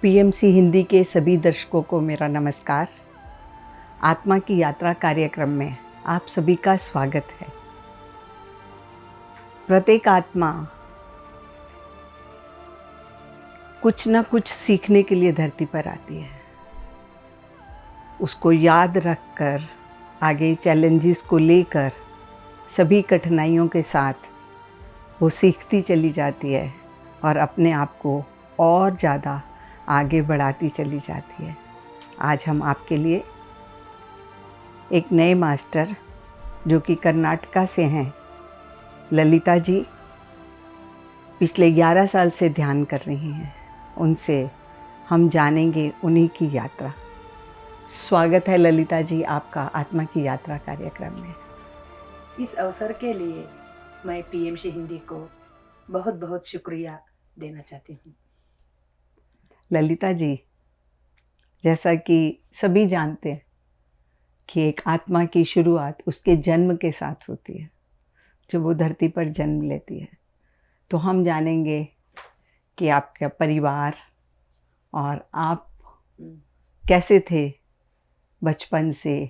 PMC Hindi के सभी दर्शकों को मेरा नमस्कार। आत्मा की यात्रा कार्यक्रम में आप सभी का स्वागत है। प्रत्येक आत्मा कुछ न कुछ सीखने के लिए धरती पर आती है। उसको याद रखकर आगे चैलेंजेस को लेकर सभी कठिनाइयों के साथ वो सीखती चली जाती है और अपने आप को और ज़्यादा आगे बढ़ाती चली जाती है। आज हम आपके लिए एक नए मास्टर जो कि कर्नाटका से हैं, ललिता जी, पिछले 11 साल से ध्यान कर रही हैं। उनसे हम जानेंगे उन्हीं की यात्रा। स्वागत है ललिता जी आपका आत्मा की यात्रा कार्यक्रम में। इस अवसर के लिए मैं पीएमसी हिंदी को बहुत बहुत शुक्रिया देना चाहती हूँ। ललिता जी, जैसा कि सभी जानते हैं कि एक आत्मा की शुरुआत उसके जन्म के साथ होती है। जब वो धरती पर जन्म लेती है तो हम जानेंगे कि आपका परिवार और आप कैसे थे बचपन से,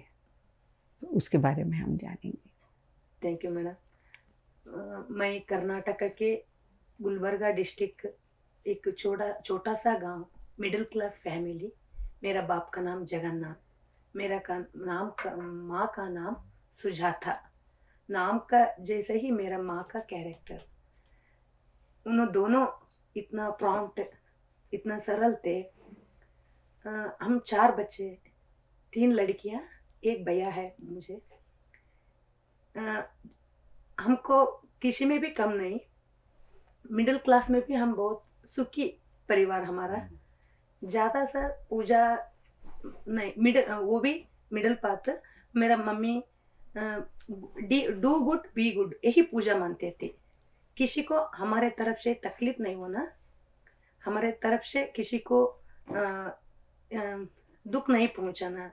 तो उसके बारे में हम जानेंगे। Thank you madam. मैं कर्नाटक के गुलबर्गा डिस्ट्रिक्ट, एक छोटा सा गांव, मिडिल क्लास फैमिली। मेरा बाप का नाम जगन्नाथ, माँ का नाम सुजाता। नाम का जैसे ही मेरा माँ का कैरेक्टर, उन्होंने दोनों इतना प्रॉम्प्ट, इतना सरल थे। हम 4 बच्चे, 3 लड़कियां, एक भैया है मुझे। हमको किसी में भी कम नहीं, मिडिल क्लास में भी हम बहुत सुखी परिवार हमारा। ज़्यादा सा पूजा नहीं, वो भी मिडिल पाथ। मेरा mummy do good be good यही पूजा मानते थे। किसी को हमारे तरफ से तकलीफ नहीं होना, हमारे तरफ से किसी को दुख नहीं पहुंचाना,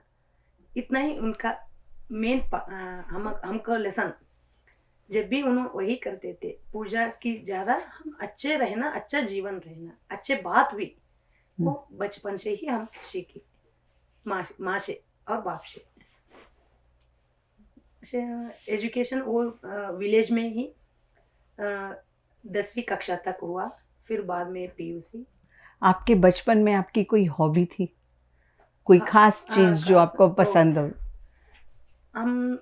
इतना ही उनका मेन हमको लेसन। जब भी उन्होंने वही करते थे, पूजा की ज़्यादा, हम अच्छे रहना, अच्छा जीवन रहना, अच्छे बात भी वो बचपन से ही हम सीखे, माँ से और बाप से। एजुकेशन वो विलेज में ही 10वीं कक्षा तक हुआ, फिर बाद में पीयूसी। आपके बचपन में आपकी कोई हॉबी थी, कोई खास चीज जो आपको पसंद हो? हम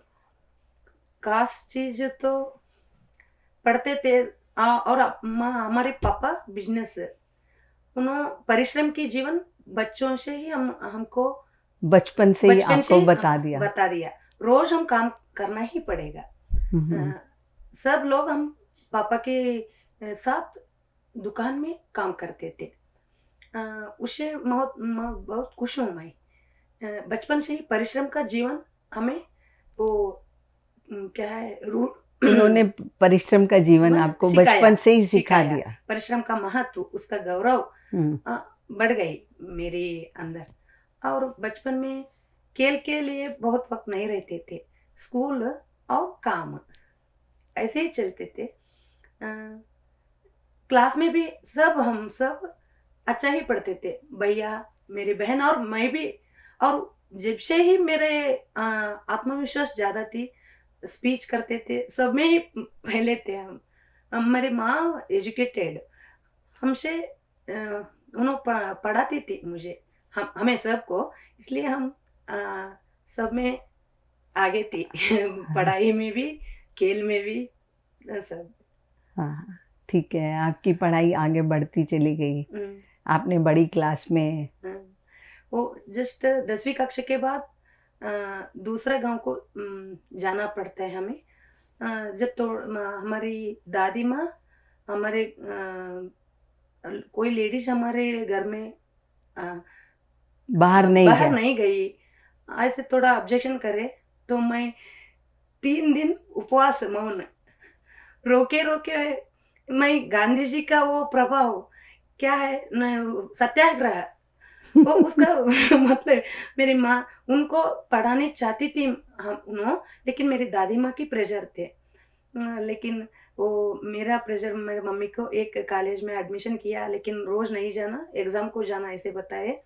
खास चीज तो पढ़ते थे, और हमारे पापा बिजनेस, उन्होंने परिश्रम की जीवन बच्चों से ही हमको बचपन से ही आपको बता दिया। रोज हम काम करना ही पड़ेगा। सब लोग हम पापा के साथ दुकान में काम करते थे। उससे बहुत खुश हूँ मैं। बचपन से ही परिश्रम का जीवन हमें वो क्या है, उन्होंने परिश्रम का जीवन आपको बचपन से ही सिखा दिया। परिश्रम का महत्व, उसका गौरव बढ़ गई मेरे अंदर। और बचपन में खेल के लिए बहुत वक्त नहीं रहते थे, स्कूल और काम ऐसे ही चलते थे। क्लास में भी हम सब अच्छा ही पढ़ते थे, भैया, मेरी बहन और मैं भी। और जब से ही मेरे आत्मविश्वास ज़्यादा थी, स्पीच करते थे, सब में ही पहले थे हम। मेरी माँ एजुकेटेड, हमसे उन्होंने पढ़ाती थी मुझे, हमें सबको, इसलिए हम सब में आगे थे। पढ़ाई में भी, खेल में भी, सब। हाँ, ठीक है। आपकी पढ़ाई आगे बढ़ती चली गई। आपने बड़ी क्लास में वो जस्ट 10वीं कक्षा के बाद दूसरे गांव को जाना पड़ता है हमें। जब तो हमारी दादी माँ, हमारे कोई लेडीज हमारे घर में बाहर नहीं गई, ऐसे थोड़ा ऑब्जेक्शन करे तो मैं 3 दिन उपवास, मौन, रोके मैं गांधी जी का वो प्रभाव क्या है, सत्याग्रह, वो उसका मतलब मेरी माँ उनको पढ़ाने चाहती थी हम उन्होंने, लेकिन मेरी दादी माँ की प्रेशर थे। लेकिन वो मेरा प्रेशर, मेरे मम्मी को एक कॉलेज में एडमिशन किया, लेकिन रोज नहीं जाना, एग्जाम को जाना ऐसे बताए।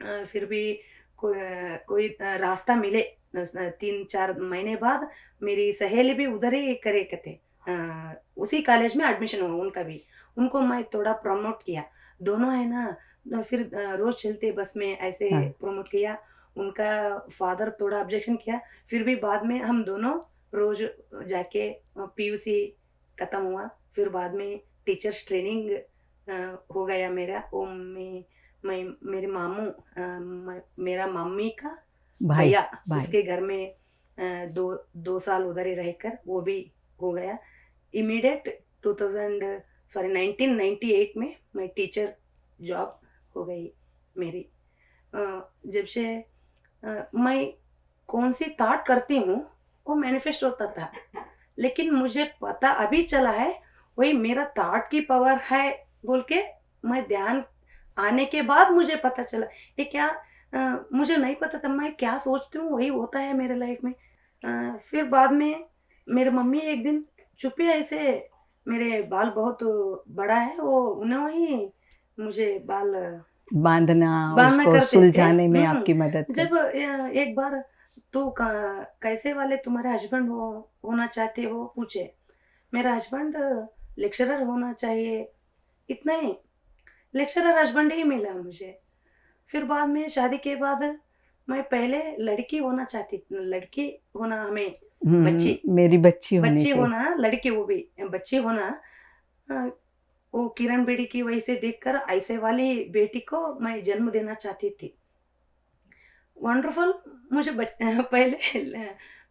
फिर भी कोई रास्ता मिले। 3-4 महीने बाद मेरी सहेली भी उधर ही करे थे, उसी कॉलेज में एडमिशन हुआ उनका भी। उनको मैं थोड़ा प्रमोट किया, दोनों है ना। फिर रोज चलते बस में ऐसे हाँ प्रमोट किया। उनका फादर थोड़ा ऑब्जेक्शन किया, फिर भी बाद में हम दोनों रोज जाके पीयूसी खत्म हुआ। फिर बाद में टीचर्स ट्रेनिंग हो गया मेरा। वो मैं मेरे मामू मेरा मम्मी का भाई भैया, भाई। उसके घर में 2 साल उधर ही रहकर वो भी हो गया। इमीडिएट 1998 में मैं टीचर जॉब हो गई मेरी। जब से मैं कौन सी थॉट करती हूँ वो मैनिफेस्ट होता था, लेकिन मुझे पता अभी चला है वही मेरा थॉट की पावर है बोल के। मैं ध्यान आने के बाद मुझे पता चला ये क्या, मुझे नहीं पता था मैं क्या सोचती हूँ वही होता है मेरे लाइफ में। फिर बाद में मेरे मम्मी एक दिन चुपे ऐसे, मेरे बाल बहुत बड़ा है, वो उन्होंने ही मुझे बाल बांधना, बांधना उसको करते थे। सुलझाने में आपकी मदद कर। जब एक बार तू कैसे वाले तुम्हारे हस्बैंड होना चाहते हो पूछे, मेरा हस्बैंड लेक्चरर होना चाहिए, इतना ही लेक्चरर हस्बैंड ही मिला मुझे। फिर बाद में शादी के बाद मैं पहले लड़की होना चाहती, लड़की होना हमें, बच्ची, मेरी बच्ची होनी बच्ची चाहिए। होना, लड़की वो भी बच्ची होना। अ, वो किरण बेदी की वजह से देखकर ऐसे वाली बेटी को मैं जन्म देना चाहती थी। वंडरफुल, मुझे पहले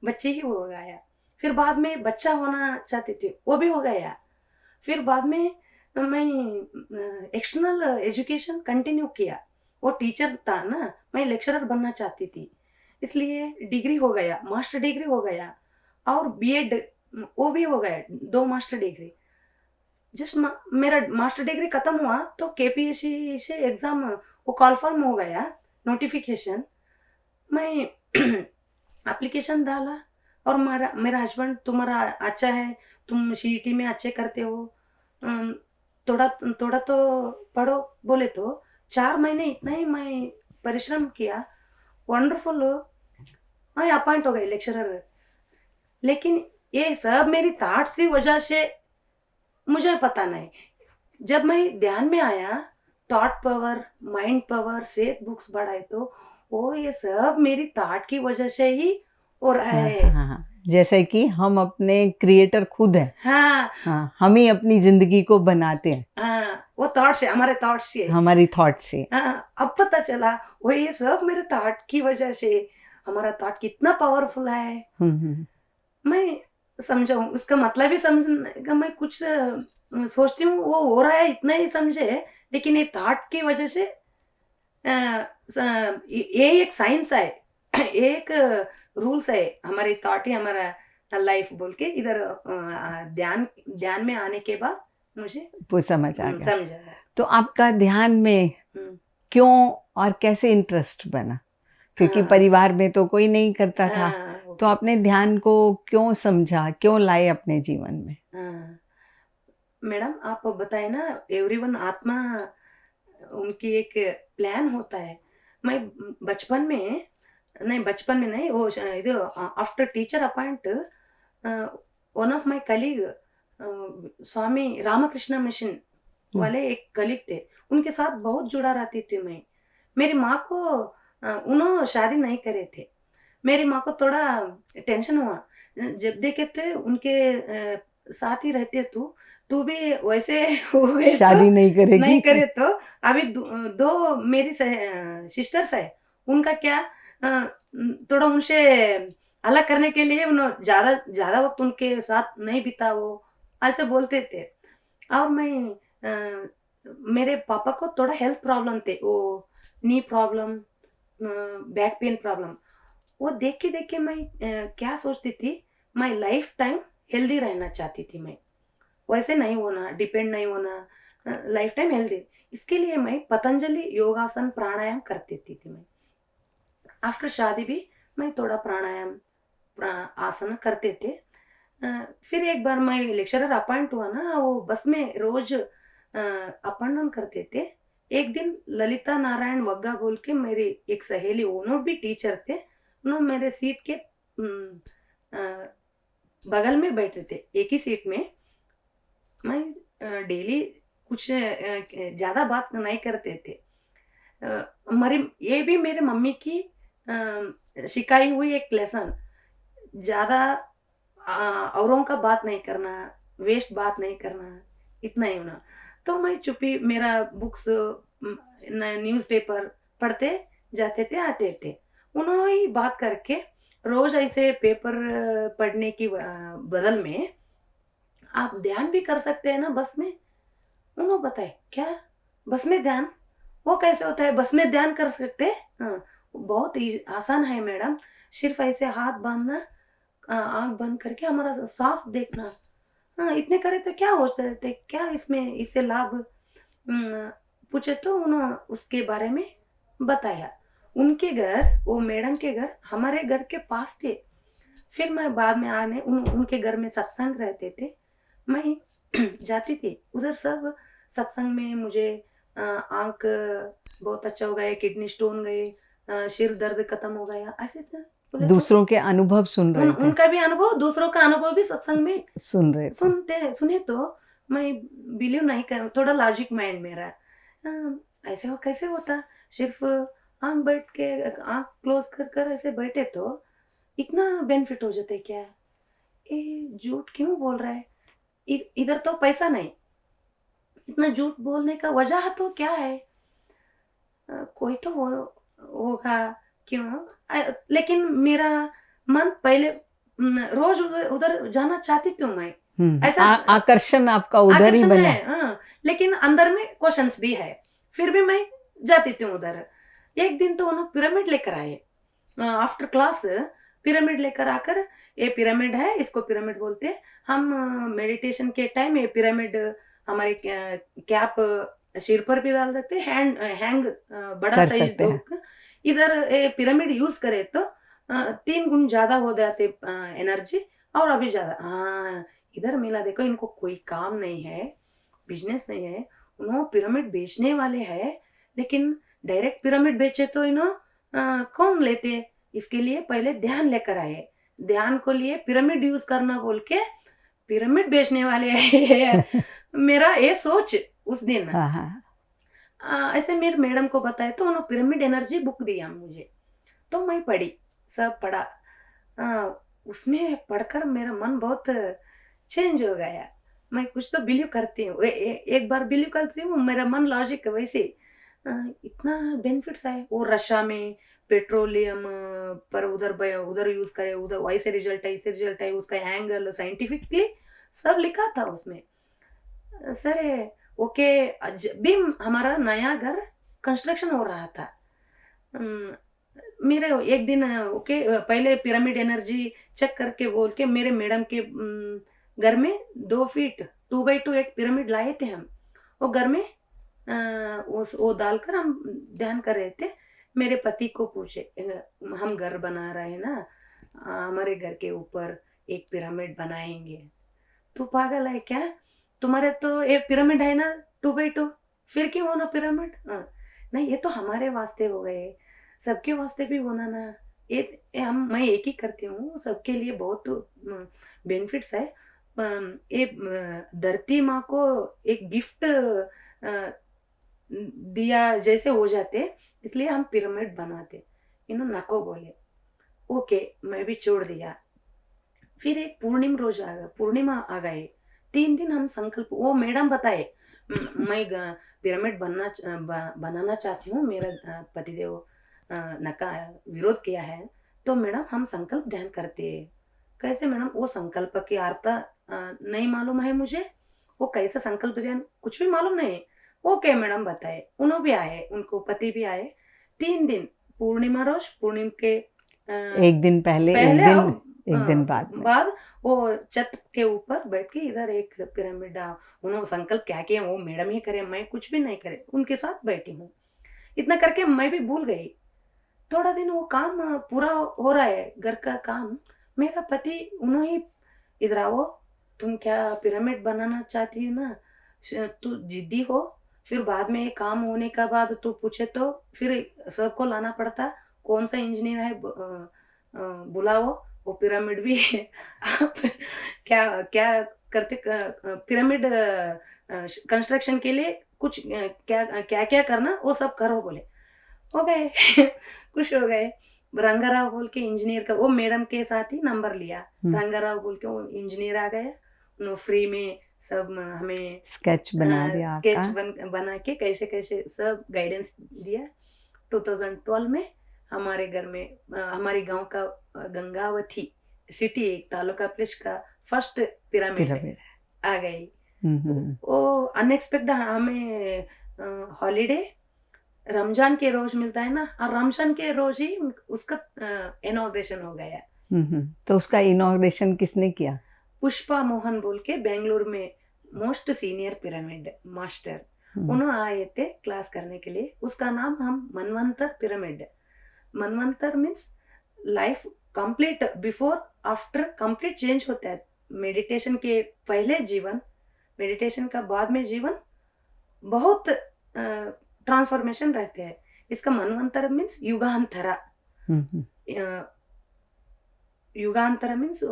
बच्चे ही हो गया। फिर बाद में बच्चा होना चाहती थी, वो भी हो गया। फिर बाद में मैं एक्सटर्नल एजुकेशन कंटिन्यू किया। वो टीचर था ना, मैं लेक्चरर बनना चाहती थी, इसलिए डिग्री हो गया, मास्टर डिग्री हो गया, और बीएड वो भी हो गया, 2 मास्टर डिग्री। जस्ट मेरा मास्टर डिग्री खत्म हुआ तो केपीएससी से एग्जाम वो कॉन्फर्म हो गया, नोटिफिकेशन। मैं एप्लीकेशन डाला, और मेरा मेरा हस्बैंड तुम्हारा अच्छा है, तुम सीईटी में अच्छे करते हो, अम, थोड़ा थोड़ा तो पढ़ो बोले तो 4 महीने इतना ही मैं परिश्रम किया। वंडरफुल, मैं अपॉइंट हो गई लेक्चरर। लेकिन ये सब मेरी थॉट्स की वजह से, मुझे पता नहीं, जब मैं ध्यान में आया, थॉट पावर, माइंड पावर से बुक्स बढ़ाए तो वो ये सब मेरी थॉट की वजह से ही हो रहा हाँ है। हाँ हाँ हाँ। जैसे कि हम अपने क्रिएटर खुद हैं। हाँ हाँ, हम ही अपनी जिंदगी को बनाते हैं हाँ, वो थॉट से, हमारे थॉट से। हमारी थॉट से। हाँ, अब पता चला वो ये सब मेरे थॉट की वजह से। हमारा थॉट कितना पावरफुल है, हम्म। मैं समझाऊं उसका मतलब ही समझ, मैं कुछ सोचती हूँ वो हो रहा है इतना ही समझे, लेकिन ये थॉट की वजह से ये एक साइंस है, ये एक रूल्स है, हमारी थॉट ही हमारा लाइफ बोल के इधर ध्यान ध्यान में आने के बाद मुझे वो समझ आ गया। समझ आया। तो आपका ध्यान में हम्म, क्यों और कैसे इंटरेस्ट बना? क्योंकि हाँ परिवार में तो कोई नहीं करता था, हाँ तो ओके, आपने ध्यान को क्यों समझा, क्यों लाए अपने जीवन में? हाँ मैडम आप बताए ना, एवरीवन आत्मा उनकी एक प्लान होता है। मैं बचपन में, नहीं बचपन में नहीं, वो ಇದು after teacher appoint, one of my colleague, Swami Ramakrishna mission hmm, वाले एक कलीग थे, उनके साथ बहुत जुड़ा रहती थी मैं। मेरी माँ को उन्होंने शादी नहीं करे थे, मेरी माँ को थोड़ा टेंशन हुआ, जब देखे थे उनके साथ ही रहते तू भी वैसे हो गए तो, शादी नहीं नहीं करेगी? करे तो। अभी दो मेरी सिस्टर्स है, उनका क्या, थोड़ा उनसे अलग करने के लिए उन्होंने ज्यादा ज्यादा वक्त उनके साथ नहीं बिता, वो ऐसे बोलते थे। और मैं मेरे पापा को थोड़ा हेल्थ प्रॉब्लम थे, वो नी प्रॉब्लम, बैक पेन प्रॉब्लम। वो देख के मैं क्या सोचती थी, मैं लाइफ टाइम हेल्दी रहना चाहती थी मैं, वैसे नहीं होना, डिपेंड नहीं होना, लाइफ टाइम हेल्दी। इसके लिए मैं पतंजलि योगासन प्राणायाम करती थी मैं। आफ्टर शादी भी मैं थोड़ा प्राणायाम आसन करते थे। फिर एक बार मैं लेक्चरर अपॉइंट हुआ ना, वो बस में रोज अप एंड डाउन करते थे। एक दिन ललिता नारायण वग्गा बोल के मेरी एक सहेली, उन्होंने भी टीचर थे, उन्होंने मेरे सीट के बगल में बैठे थे, एक ही सीट में। मैं डेली कुछ ज्यादा बात नहीं करते थे। हमारी ये भी मेरे मम्मी की सिखाई हुई एक लेसन, ज्यादा औरों का बात नहीं करना, वेस्ट बात नहीं करना, इतना ही होना। तो मैं चुपी मेरा बुक्स न्यूज़पेपर पढ़ते जाते थे, आते थे। उन्होंने ही बात करके रोज ऐसे पेपर पढ़ने की बदल में आप ध्यान भी कर सकते हैं ना बस में। उन्होंने बताए क्या बस में ध्यान, वो कैसे होता है, बस में ध्यान कर सकते हैं? हाँ, बहुत आसान है मैडम, सिर्फ ऐसे हाथ बांधना, आंख बंद करके हमारा सांस देखना। हाँ, इतने करे तो क्या हो सकते हैं? क्या इसमें इससे लाभ पूछे तो उन्होंने उसके बारे में बताया। उनके घर, वो मैडम के घर हमारे घर के पास थे। फिर मैं बाद में आने उनके घर में सत्संग रहते थे, मैं जाती थी उधर। सब सत्संग में मुझे आंख बहुत अच्छा हो गया, किडनी स्टोन गए, सिर दर्द खत्म हो गया, ऐसे तो बोले तो दूसरों के अनुभव सुन रहे थे, उनका भी अनुभव, दूसरों का अनुभव भी सत्संग में सुन रहे थे। सुने तो मैं बिलीव नहीं कर, थोड़ा लॉजिक माइंड मेरा ऐसे हो कैसे होता, सिर्फ आंख बैठ के आंख क्लोज कर कर ऐसे बैठे तो इतना बेनिफिट हो जाता है क्या? ये झूठ क्यों बोल रहा है? इधर तो पैसा नहीं, इतना झूठ बोलने का वजह तो क्या है? कोई तो होगा, क्यों? लेकिन मेरा मन पहले रोज उधर उधर जाना चाहती थी मैं, ऐसा आकर्षण आपका उधर ही आकर्षण बना है। हाँ, लेकिन अंदर में क्वेश्चंस भी है, फिर भी मैं जाती थी उधर। एक दिन तो उन्होंने पिरामिड लेकर आए, आफ्टर क्लास पिरामिड लेकर आकर, ये पिरामिड है, इसको पिरामिड बोलते हैं हम। मेडिटेशन के टाइम ये पिरामिड हमारे कैप सिर पर भी डाल देते, हैंग बड़ा कर साइज सकते दो हैं। इधर पिरामिड यूज करे तो 3 गुण ज्यादा हो जाते एनर्जी, और अभी ज्यादा। हाँ, इधर मिला, देखो इनको कोई काम नहीं है, बिजनेस नहीं है, उन्होंने पिरामिड बेचने वाले हैं, लेकिन डायरेक्ट पिरामिड बेचे तो कौन लेते? इसके लिए पहले ध्यान लेकर आए, ध्यान को लिए पिरामिड यूज करना बोल के पिरामिड बेचने वाले हैं। मेरा ये सोच उस दिन। हाँ हाँ, ऐसे मेरे मैडम को बताया तो उन्होंने पिरामिड एनर्जी बुक दिया मुझे, तो मैं पढ़ी, सब पढ़ा। उसमें पढ़कर मेरा मन बहुत चेंज हो गया। मैं कुछ तो बिलीव करती हूँ, एक बार बिलीव करती हूँ, मेरा मन लॉजिक वैसे इतना बेनिफिट्स है। वो रशा में पेट्रोलियम पर उधर यूज करे, उधर वैसे रिजल्ट है, ऐसे रिजल्ट है, उसका एंगल साइंटिफिकली सब लिखा था उसमें। सर ओके, जब भी हमारा नया घर कंस्ट्रक्शन हो रहा था, मेरे एक दिन ओके पहले पिरामिड एनर्जी चेक करके बोल के मेरे मैडम के घर में 2 फीट 2x2 एक पिरामिड लाए थे हम। वो घर में वो डालकर हम ध्यान कर रहे थे। मेरे पति को पूछे, हम घर बना रहे हैं ना, हमारे घर के ऊपर एक पिरामिड बनाएंगे। तू पागल है क्या? तुम्हारे तो ये पिरामिड है ना 2x2, फिर क्यों होना पिरामिड? नहीं, ये तो हमारे वास्ते हो गए, सबके वास्ते भी होना ना। ये मैं एक ही करती हूँ, सबके लिए बहुत बेनिफिट्स है। ये धरती माँ को एक गिफ्ट दिया जैसे हो जाते, इसलिए हम पिरामिड बनाते। इन्होंने नको बोले, ओके मैं भी छोड़ दिया। फिर एक पूर्णिमा आ गए, 3 दिन हम संकल्प, वो मैडम बताए मैं पिरामिड बनाना चाहती हूँ, मेरा पतिदेव नका विरोध किया है, तो मैडम हम संकल्प ध्यान करते हैं। कैसे मैडम? वो संकल्प की अर्थ नहीं मालूम है मुझे, वो कैसे संकल्प ध्यान कुछ भी मालूम नहीं। ओके मैडम बताए, उन्होंने भी आए, उनको पति भी आए। 3 दिन पूर्णिमा रोज, पूर्णिमा के एक दिन पहले एक दिन बाद वो छत के ऊपर बैठ के इधर एक पिरामिड, उन्होंने संकल्प क्या किया वो मैडम ही करे, मैं कुछ भी नहीं करे, उनके साथ बैठी हूँ। इतना करके मैं भी भूल गई। थोड़ा दिन वो काम पूरा हो रहा है, घर का काम, मेरा पति उन्होंने इधर आओ, तुम क्या पिरामिड बनाना चाहती हो ना, तू जिद्दी हो, फिर बाद में काम होने का बाद तू पूछे तो फिर सबको लाना पड़ता, कौन सा इंजीनियर है बुलाओ, वो पिरामिड भी आप क्या क्या करते, पिरामिड कंस्ट्रक्शन के लिए कुछ क्या क्या क्या करना वो सब करो बोले। हो गए खुश हो गए। रंगाराव बोल के इंजीनियर का, वो मैडम के साथ ही नंबर लिया, रंगाराव बोल के वो इंजीनियर आ गया, उन्होंने फ्री में सब हमें स्केच बना दिया स्केच आपका। बना के कैसे कैसे सब गाइडेंस दिया। 2012 में हमारे घर में हमारे गांव का गंगावती सिटी, एक तालुका प्लेस का फर्स्ट पिरामिड पिरामिड। आ गई। हम्म। वो अनएक्सपेक्टेड हमें हॉलीडे रमजान के रोज मिलता है ना, और रमजान के रोज ही उसका इनॉग्रेशन हो गया। तो उसका इनॉग्रेशन किसने किया? पुष्पा मोहन बोल के बेंगलुरु में मोस्ट सीनियर पिरामिड मास्टर, उन्होंने आए थे क्लास करने के लिए। उसका नाम हम manvantar pyramid, manvantar means life complete, before after complete change होता है। मेडिटेशन के पहले जीवन, मेडिटेशन का बाद में जीवन, बहुत ट्रांसफॉर्मेशन रहते हैं। इसका मनवंतर मीन्स युगांतरा, युगांतर मीन्स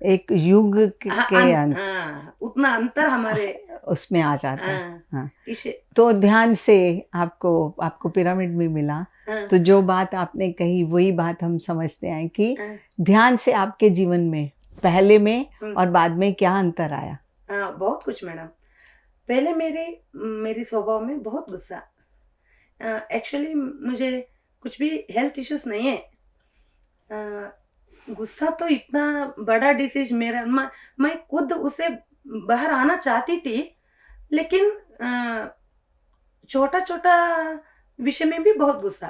एक युग के उतना अंतर हमारे उसमें आ जाता है। हाँ। इसे तो ध्यान से आपको पिरामिड में मिला, तो जो बात आपने कही वही बात हम समझते हैं कि ध्यान से आपके जीवन में पहले में और बाद में क्या अंतर आया? बहुत कुछ मैडम। पहले मेरी स्वभाव में बहुत गुस्सा, एक्चुअली मुझे कुछ भी हेल्थ इश्यूज नहीं है। गुस्सा तो इतना बड़ा डिसीज मेरा, मैं खुद उसे बाहर आना चाहती थी, लेकिन छोटा छोटा विषय में भी बहुत गुस्सा।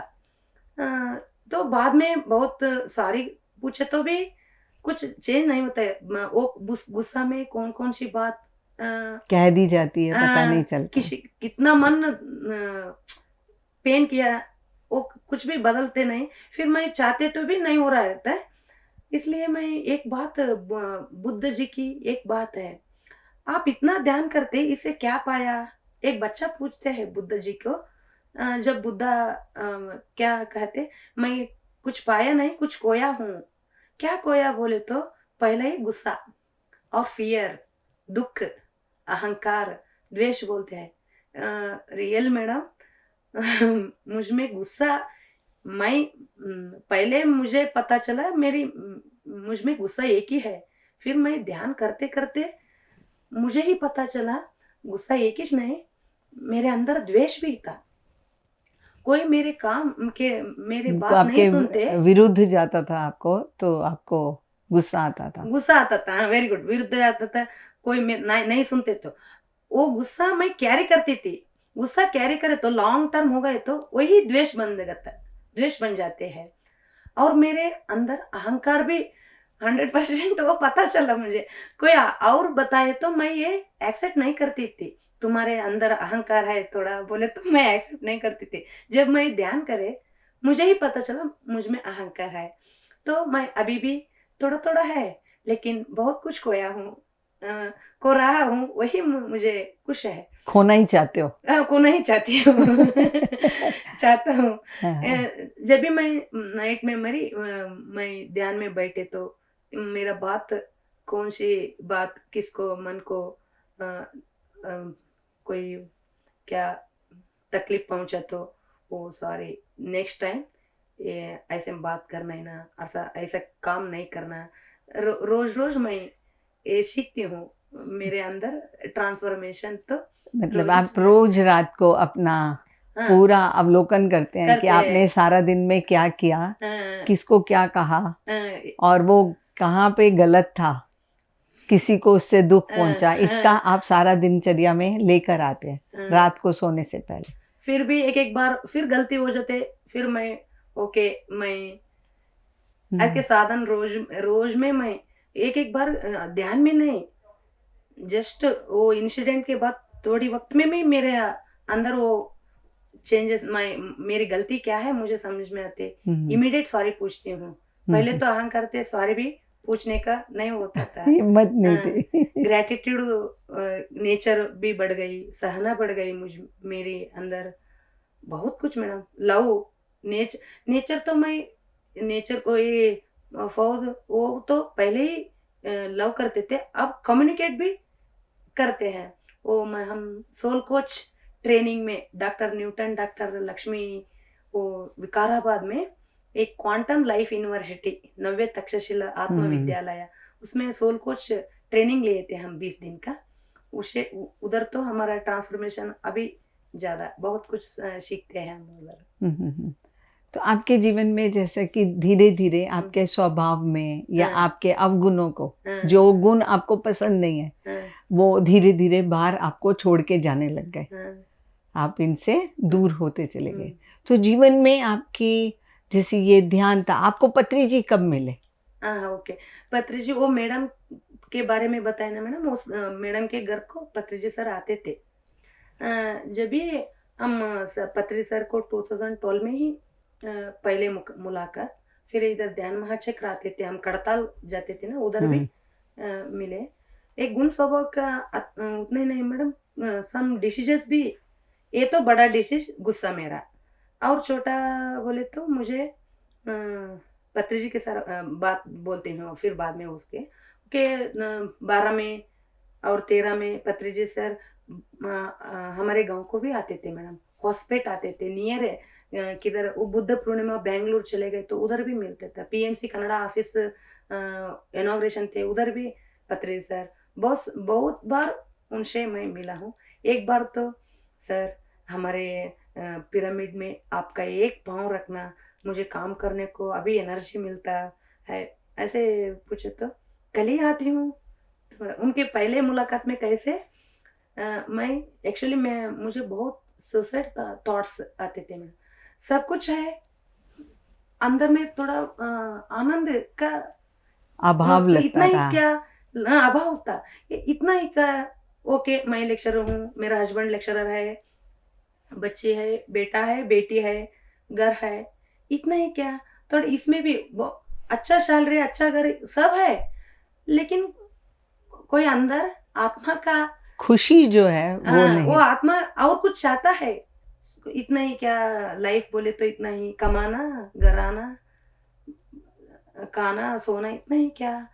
तो बाद में बहुत सारी पूछे तो भी कुछ चेंज नहीं होता है। वो गुस्सा में कौन कौन सी बात कह दी जाती है, पता नहीं चलता। कितना मन पेन किया, वो कुछ भी बदलते नहीं, फिर मैं चाहते तो भी नहीं हो रहा रहता है। इसलिए मैं एक बात, बुद्ध जी की एक बात है, आप इतना ध्यान करते इससे क्या पाया? एक बच्चा पूछते हैं बुद्ध जी को, जब बुद्धा क्या कहते, मैं कुछ पाया नहीं, कुछ खोया हूँ। क्या खोया बोले तो पहला ही गुस्सा और फियर, दुख, अहंकार, द्वेष बोलते हैं। रियल मैडम मुझ में गुस्सा, मैं पहले मुझे पता चला मुझ में गुस्सा एक ही है, फिर मैं ध्यान करते करते मुझे ही पता चला गुस्सा एक ही नहीं, मेरे अंदर द्वेष भी था। कोई मेरे काम के मेरे बात नहीं सुनते, विरुद्ध जाता था आपको, तो आपको गुस्सा आता था। गुस्सा आता था, वेरी गुड, विरुद्ध जाता था, कोई नहीं सुनते तो वो गुस्सा मैं कैरी करती थी। गुस्सा कैरी करे तो लॉन्ग टर्म हो गए तो वही द्वेष बन जाते हैं। और मेरे अंदर अहंकार भी 100% वो पता चला मुझे, कोई और बताए तो मैं ये एक्सेप्ट नहीं करती थी। तुम्हारे अंदर अहंकार है थोड़ा बोले तो मैं एक्सेप्ट नहीं करती थी। जब मैं ध्यान करे मुझे ही पता चला मुझ में अहंकार है। तो मैं अभी भी थोड़ा थोड़ा है, लेकिन बहुत कुछ खोया हूँ, को रहा हूँ, वही मुझे खुश है। खोना ही चाहते हो? खोना ही चाहती हूँ चाहता हूँ। जब भी मैं एक मेमोरी, मैं ध्यान में बैठे तो मेरा बात, कौन सी बात किसको मन को कोई क्या तकलीफ पहुंचा तो वो सॉरी, नेक्स्ट टाइम ये ऐसे बात करना है ना, ऐसा काम नहीं करना। रोज रोज मैं ये सीखती हूँ, मेरे अंदर ट्रांसफॉर्मेशन। तो मतलब आप रोज रात को अपना पूरा अवलोकन करते हैं कि आपने सारा दिन में क्या किया, किसको क्या कहा, और वो कहाँ पे गलत था, किसी को उससे दुख पहुंचा, इसका आप सारा दिनचर्या में लेकर आते हैं रात को सोने से पहले। फिर भी एक बार फिर गलती हो जाते, फिर मैं मैं के साधन रोज में मैं एक बार ध्यान में नहीं, जस्ट वो इंसिडेंट के बाद थोड़ी वक्त में मेरे अंदर वो चेंजेस, मेरी गलती क्या है मुझे समझ में आते, इमीडिएट सॉरी पूछती हूँ। पहले तो अहंकार थे, सॉरी भी पूछने का नहीं होता था। हिम्मत नहीं थी। ग्रैटिट्यूड, नेचर भी बढ़ गई, सहना बढ़ गई मेरे अंदर, बहुत कुछ मैडम। लव, नेचर तो मैं, नेचर को ये फौज वो तो पहले ही लव करते थे, अब कम्युनिकेट भी करते हैं। वो मैं हम सोल कोच ट्रेनिंग में डॉक्टर न्यूटन, डॉक्टर लक्ष्मी, वो विकाराबाद में एक क्वांटम लाइफ यूनिवर्सिटी, नव्य तक्षशिला आत्म विद्यालय, उसमें सोल कोच ट्रेनिंग लिए थे हम 20 दिन का। उसे उधर तो हमारा ट्रांसफॉर्मेशन अभी ज्यादा बहुत कुछ सीखते हैं हम उधर। तो आपके जीवन में जैसे कि धीरे धीरे आपके स्वभाव में या हाँ। आपके अवगुणों को, हाँ। जो गुण आपको पसंद नहीं है, हाँ। वो धीरे धीरे बाहर आपको छोड़ के जाने लग गए, हाँ। आप इनसे दूर होते चले गए। हम्म। तो जीवन में आपकी जैसे ये ध्यान था, आपको पत्री जी कब मिले? हाँ, ओके। पत्री जी, वो मैडम के बारे में बताया ना मैडम, उस मैडम के घर को पत्री जी सर आते थे। जब भी हम पत्री सर को 2012 में ही पहले मुलाकात, फिर इधर ध्यान महाचक्र आते थे, हम कड़ताल जाते थे ना, उधर भी मिले। एक गुण स्वभाव का उतने नहीं मैडम, सम डिसीजस भी, ये तो बड़ा डिसीज गुस्सा मेरा, और छोटा बोले तो मुझे पत्री जी के साथ बात बोलती हूँ फिर बाद में उसके के 12 में और 13 में पत्री जी सर हमारे गांव को भी आते थे मैडम, हॉस्पिटल आते थे, नियर है किधर, वो बुद्ध पूर्णिमा बेंगलुरु चले गए तो उधर भी मिलते थे। पीएमसी कनाडा ऑफिस इनॉग्रेशन थे, उधर भी पत्री सर, बहुत बार उनसे मैं मिला हूँ। एक बार तो सर हमारे पिरामिड में आपका एक पाँव रखना, मुझे काम करने को अभी एनर्जी मिलता है, ऐसे पूछे तो कल ही आती हूँ। तो उनके पहले मुलाकात में कैसे मैं एक्चुअली मुझे बहुत सुसाइड थॉट्स आते थे। मैं सब कुछ है अंदर में, थोड़ा आनंद का अभाव इतना लगता ही था। क्या अभाव था, इतना ही का। ओके, मैं लेक्चरर हूँ, मेरा हस्बैंड लेक्चरर है, बच्चे है, बेटा है, बेटी है, घर है, इतना ही क्या। तो इसमें भी अच्छा सैलरी, अच्छा घर, सब है, लेकिन कोई अंदर आत्मा का खुशी जो है वो वो नहीं। आत्मा और कुछ चाहता है। इतना ही क्या, लाइफ बोले तो इतना ही, कमाना, घर आना, खाना, सोना, इतना ही क्या,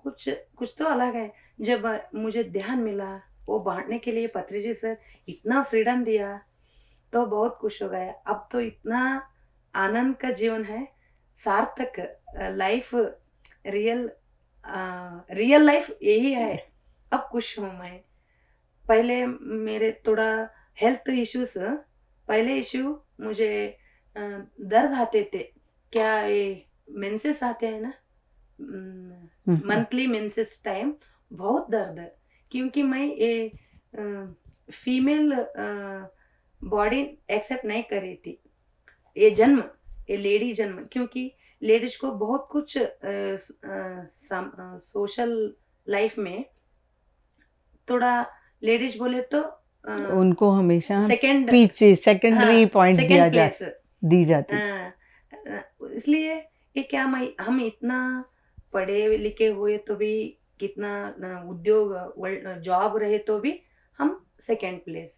कुछ कुछ तो अलग है। जब मुझे ध्यान मिला, वो बांटने के लिए पत्री जी सर इतना फ्रीडम दिया, तो बहुत खुश हो गया। अब तो इतना आनंद का जीवन है, सार्थक लाइफ, रियल रियल लाइफ यही है। अब खुश हूँ मैं। पहले मेरे थोड़ा हेल्थ इश्यूज, पहले इश्यू मुझे दर्द आते थे, क्या ये मेंसेस आते हैं ना, मंथली मेंसेस टाइम, बहुत दर्द है, क्योंकि मैं ये फीमेल बॉडी एक्सेप्ट नहीं कर रही थी, ये जन्म, ये लेडी जन्म, क्योंकि लेडीज को बहुत कुछ सोशल लाइफ में थोड़ा, लेडीज बोले तो उनको हमेशा सेकंड, पीछे सेकेंडरी पॉइंट दिया सेकंड प्लेस दी जाती थी। इसलिए ये क्या, मैं हम इतना पढ़े लिखे हुए तो भी, कितना उद्योग जॉब रहे तो भी हम सेकंड प्लेस,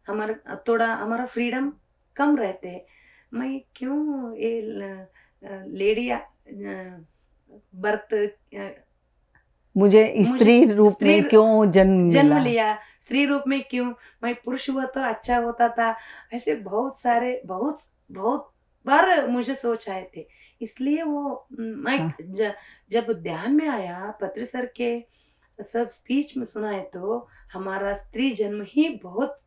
हमारा थोड़ा हमारा फ्रीडम कम रहते हैं। मैं क्यों ये लेडी बर्थ, मुझे स्त्री रूप में क्यों जन्म लिया, स्त्री रूप में क्यों, मैं पुरुष हुआ तो अच्छा होता था, ऐसे बहुत सारे बहुत बार मुझे सोच आए थे। इसलिए वो मैं जब ध्यान में आया, पत्री सर के सब स्पीच में सुनाए, तो हमारा स्त्री जन्म ही बहुत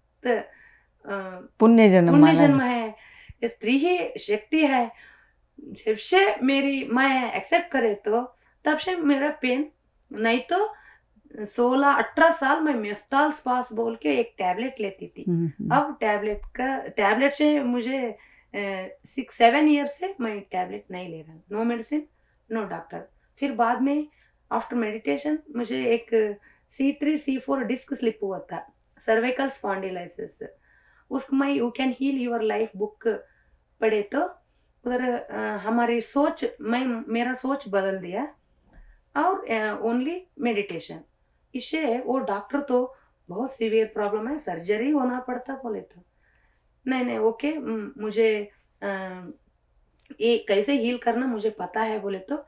पुण्य जन्म है, ये स्त्री ही शक्ति है। जब से मेरी मैं एक्सेप्ट करे तो तब से मेरा पेन, नहीं तो 16-18 साल में मेफ्ताल स्पास बोल के एक टैबलेट लेती थी। अब टैबलेट से मुझे 6-7 ईयर से मैं टैबलेट नहीं ले रहा, नो मेडिसिन, नो डॉक्टर। फिर बाद में आफ्टर मेडिटेशन मुझे एक C3-C4 डिस्क स्लिप हुआ था, सर्वाइकल स्पॉन्डिलाइसिस, उसको मैं you can heal your life book पढ़े तो उधर हमारी सोच, मेरा सोच बदल दिया। और ओनली मेडिटेशन। इससे वो डॉक्टर तो बहुत सीवियर प्रॉब्लम है, सर्जरी होना पड़ता बोले तो नहीं नहीं ओके, मुझे अ, ये कैसे हील करना मुझे पता है बोले तो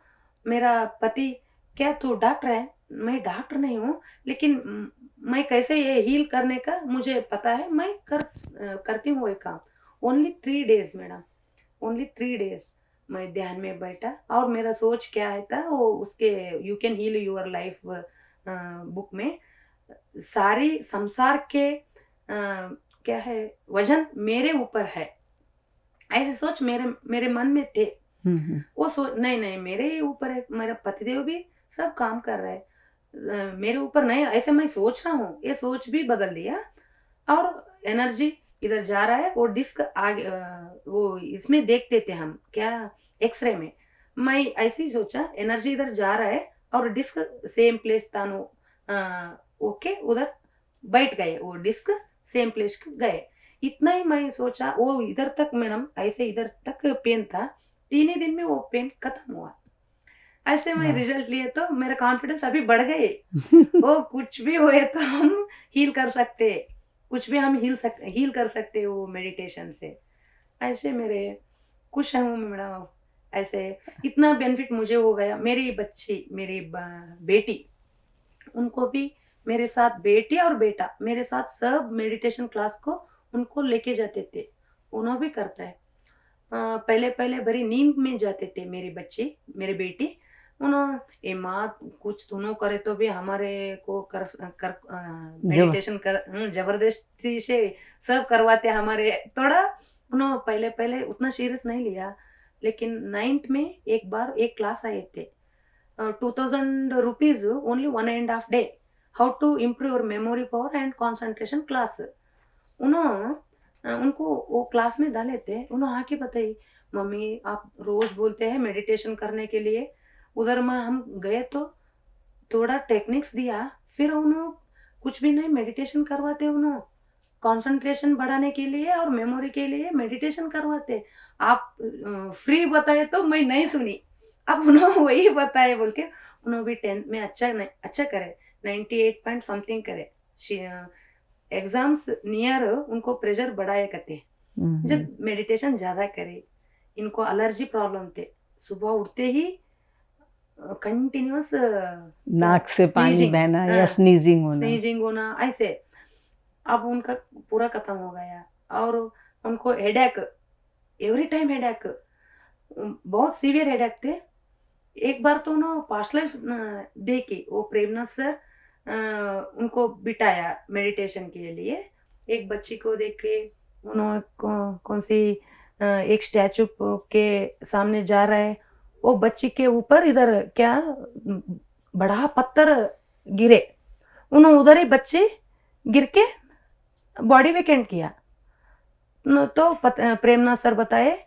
मेरा पति, क्या तू डॉक्टर है? मैं डॉक्टर नहीं हूँ, लेकिन मैं कैसे ये हील करने का मुझे पता है, मैं करती हूँ ये काम। Only 3 days madam, only 3 days मैं ध्यान में बैठा और मेरा सोच क्या है था वो उसके you can heal your life book में सारी संसार के क्या है वजन मेरे ऊपर है, ऐसे सोच मेरे मेरे मन में थे। वो सोच नहीं नहीं मेरे ऊपर है, मेरा पतिदेव भी सब काम कर रहा है, मेरे ऊपर नहीं, ऐसे मैं सोच रहा हूँ, ये सोच भी बदल दिया। और एनर्जी इधर जा रहा है, वो डिस्क आगे वो इसमें देखते थे हम क्या, एक्सरे में। मैं ऐसे ही सोचा एनर्जी इधर जा रहा है और डिस्क सेम प्लेस तानो ओके उधर बैठ गए, वो डिस्क सेम प्लेस गए। इतना ही मैं सोचा, वो इधर तक मैडम ऐसे इधर तक पेन था, 3 ही दिन में वो पेन खत्म हुआ। ऐसे मैं वाह। रिजल्ट लिए तो मेरा कॉन्फिडेंस अभी बढ़ गए। वो कुछ भी हुए तो हम हील कर सकते, कुछ भी हम हील कर सकते वो मेडिटेशन से। ऐसे मेरे खुश हूँ मैडम, ऐसे इतना बेनिफिट मुझे हो गया। मेरी बच्ची, मेरी बेटी, उनको भी मेरे साथ, बेटी और बेटा मेरे साथ सब मेडिटेशन क्लास को उनको लेके जाते थे, उन्होंने भी करता है। पहले पहले बड़ी नींद में जाते थे मेरी बच्ची, मेरी बेटी, उन्होंने ए माँ कुछ दोनों करे तो भी हमारे को कर कर जब मेडिटेशन कर जबरदस्ती से सब करवाते हमारे थोड़ा। उन्होंने पहले पहले उतना सीरियस नहीं लिया, लेकिन 9th में एक बार एक क्लास आए थे, 2000 rupees only 1.5 day, how to improve your memory power and concentration class. उन्होंने उनको वो क्लास में डाले थे, उन्होंने आके बताई मम्मी आप रोज बोलते हैं मेडिटेशन करने के लिए, उधर में हम गए तो थोड़ा टेक्निक्स दिया, फिर उन्होंने कुछ भी नहीं मेडिटेशन करवाते, उन्होंने कंसंट्रेशन बढ़ाने के लिए और मेमोरी के लिए मेडिटेशन करवाते। आप फ्री बताए तो मैं नहीं सुनी, अब उन्होंने वही बताए बोल के उन्होंने भी 10th में अच्छा करे, 98 पॉइंट समथिंग करे। एग्जाम्स नियर उनको प्रेशर बढ़ाया करते जब मेडिटेशन ज्यादा करे। इनको एलर्जी प्रॉब्लम थे, सुबह उठते ही कंटिन्यूअस नाक से पानी बहना या स्नीजिंग होना, स्नीजिंग होना ऐसे, अब उनका पूरा खत्म हो गया। और उनको हेडेक, एवरी टाइम हेडेक, बहुत सीवियर हेडेक थे। एक बार तो उन्होंने पास्ट लाइफ दे के वो प्रेमनाथ सर उनको बिठाया मेडिटेशन के लिए। एक बच्ची को देख के उन्होंने कौन सी एक स्टैचू के सामने जा रहा है, वो बच्ची के ऊपर इधर क्या बड़ा पत्थर गिरे, उन्होंने उधर ही बच्चे गिर के बॉडी वेकेंट किया। तो प्रेमनाथ सर बताए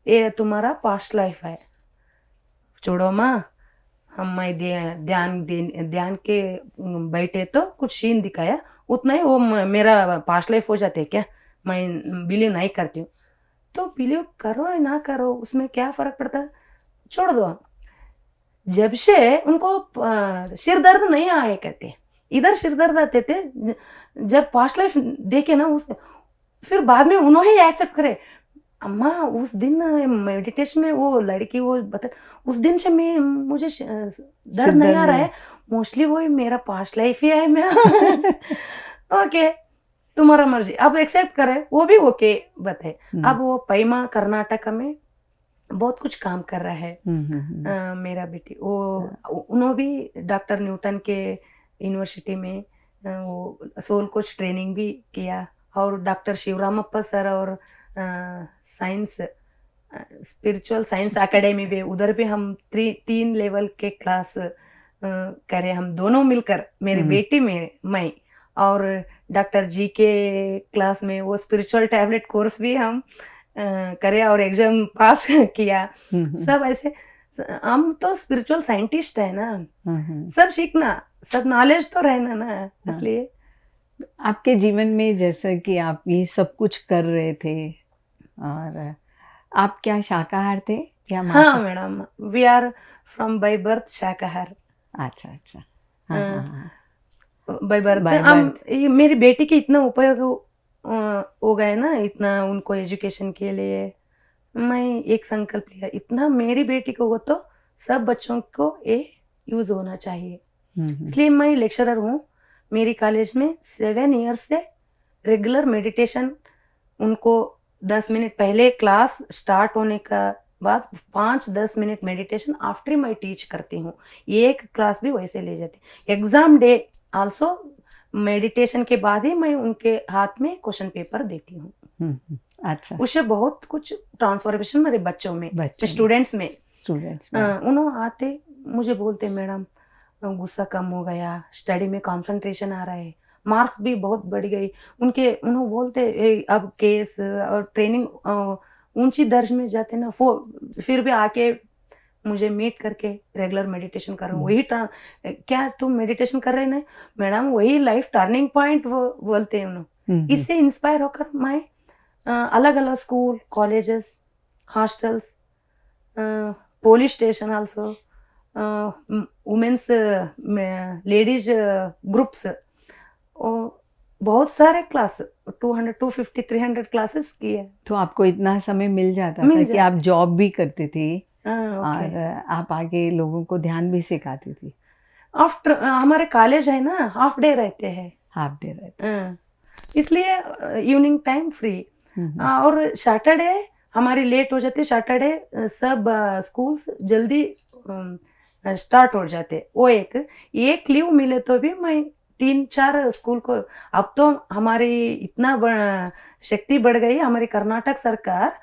ये तुम्हारा पास्ट लाइफ है, छोड़ो माँ, हम मैं ध्यान के बैठे तो कुछ सीन दिखाया, उतना ही वो मेरा पास्ट लाइफ हो जाते क्या, मैं बिलीव नहीं करती हूँ। तो बिलीव करो या ना करो उसमें क्या फर्क पड़ता, छोड़ दो। जब से उनको सिर दर्द नहीं आए कहते, इधर सिर दर्द आते थे जब पास्ट लाइफ देखे ना उस, फिर बाद में उन्होंने ही एक्सेप्ट करे, अम्मा उस दिन मेडिटेशन में वो लड़की वो बता, उस दिन से मैं मुझे दर्द नहीं आ रहा है, मोस्टली वो मेरा पास्ट लाइफ ही है। मैं ओके तुम्हारा मर्जी, अब एक्सेप्ट करे, वो भी ओके बात है। अब वो पैमा कर्नाटक में बहुत कुछ काम कर रहा है। मेरा बेटी वो उन्होंने भी डॉक्टर न्यूटन के यूनिवर्सिटी में वो सोल कोच ट्रेनिंग भी किया, और डॉक्टर शिवरामप्पा सर और साइंस स्पिरिचुअल साइंस एकेडमी में उधर भी हम 3 लेवल के क्लास करे, हम दोनों मिलकर, मेरी बेटी मैं और डॉक्टर जी के क्लास में वो स्पिरिचुअल टैबलेट कोर्स भी हम करे और एग्जाम पास किया। सब ऐसे, हम तो स्पिरिचुअल साइंटिस्ट है ना, सब सीखना, सब नॉलेज तो रहना ना, इसलिए। आपके जीवन में जैसा कि आप ये सब कुछ कर रहे थे, और आप क्या शाकाहार थे या हाँ madam, we are from by birth shakahar. अच्छा अच्छा, हाँ अ, हाँ हाँ, बाय बर्थ बाय हम बर्थ। ये मेरी बेटी के इतना उपयोग हो गए ना, इतना उनको एजुकेशन के लिए मैं एक संकल्प लिया, इतना मेरी बेटी को हो तो सब बच्चों को ये यूज़ होना चाहिए। हम्म। इसलिए मैं लेक्चरर हूँ। मेरी कॉलेज में 7 ईयर्स से रेगुलर मेडिटेशन उनको 10 मिनट पहले क्लास स्टार्ट होने का बाद 5-10 मिनट मेडिटेशन आफ्टर मैं टीच करती हूँ। एक क्लास भी वैसे ले जाती। एग्ज़ाम डे आल्सो मेडिटेशन के बाद ही मैं उनके हाथ में क्वेश्चन पेपर देती हूँ। अच्छा, उससे बहुत कुछ ट्रांसफॉर्मेशन मेरे बच्चों में, बच्चों में, स्टूडेंट्स में। स्टूडेंट्स में। उन्होंने आते मुझे बोलते मैडम गुस्सा कम हो गया, स्टडी में कंसंट्रेशन आ रहा है, मार्क्स भी बहुत बढ़ गई। उन्होंने बोलते अब केस और ट्रेनिंग ऊंची दर्ज में जाते ना वो फिर भी आके मुझे मीट करके रेगुलर मेडिटेशन कर रहा हूँ। वही क्या तुम मेडिटेशन कर रहे ना मैडम, वही लाइफ टर्निंग पॉइंट वो बोलते हैं उन्होंने। इससे इंस्पायर होकर मैं अलग अलग school colleges hostels police station also, women's ladies groups और बहुत सारे क्लास 200 250 300 क्लासेस किए। तो आपको इतना समय मिल जाता था मिल कि आप जॉब भी करती थी ओके। और आप आगे लोगों को ध्यान भी सिखाती थी। आफ्टर हमारे कॉलेज है ना हाफ डे रहते हैं, हाफ डे रहते। इसलिए इवनिंग टाइम फ्री। और सैटरडे हमारी लेट हो जाती, सैटरडे सब स्कूल्स जल्दी स्टार्ट हो जाते। वो एक लीव मिले तो भी मैं 3-4 स्कूल को, अब तो हमारी इतना शक्ति बढ़ गई, हमारी कर्नाटक सरकार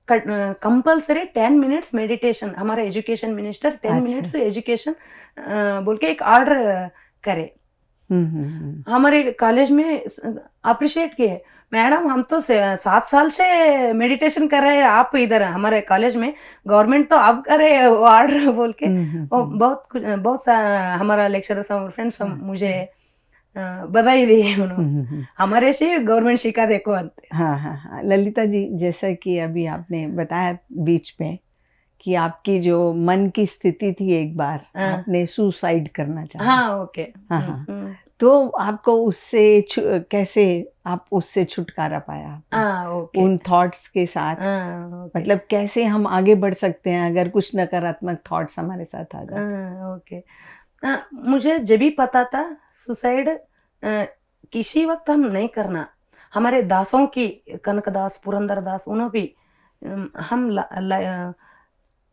कंपल्सरी 10 मिनट्स मेडिटेशन, हमारा एजुकेशन मिनिस्टर 10 मिनट्स एजुकेशन बोल के एक ऑर्डर करे। हमारे कॉलेज में अप्रिशिएट किए, मैडम हम तो 7 साल से मेडिटेशन कर रहे हैं, आप इधर हमारे कॉलेज में गवर्नमेंट तो अब करे ऑर्डर बोल के। और बहुत कुछ बहुत हमारा लेक्चरर्स और फ्रेंड्स मुझे बधाई दी उन्होंने, हमारे से गवर्नमेंट शिका देखो अंत। हाँ हाँ हाँ, ललिता जी, जैसा कि अभी आपने बताया बीच में कि आपकी जो मन की स्थिति थी, एक बार आपने सुसाइड करना चाहा। हाँ ओके। हाँ हाँ, तो आपको उससे कैसे आप उससे छुटकारा पाया ओके। उन थॉट्स के साथ? मतलब कैसे हम आगे बढ़ सकते हैं अगर कुछ नकारात्मक थॉट्स हमारे साथ आ जाए? ओके। मुझे जब भी पता था सुसाइड किसी वक्त हम नहीं करना। हमारे दासों की कनकदास पुरंदरदास उन्होंने भी हम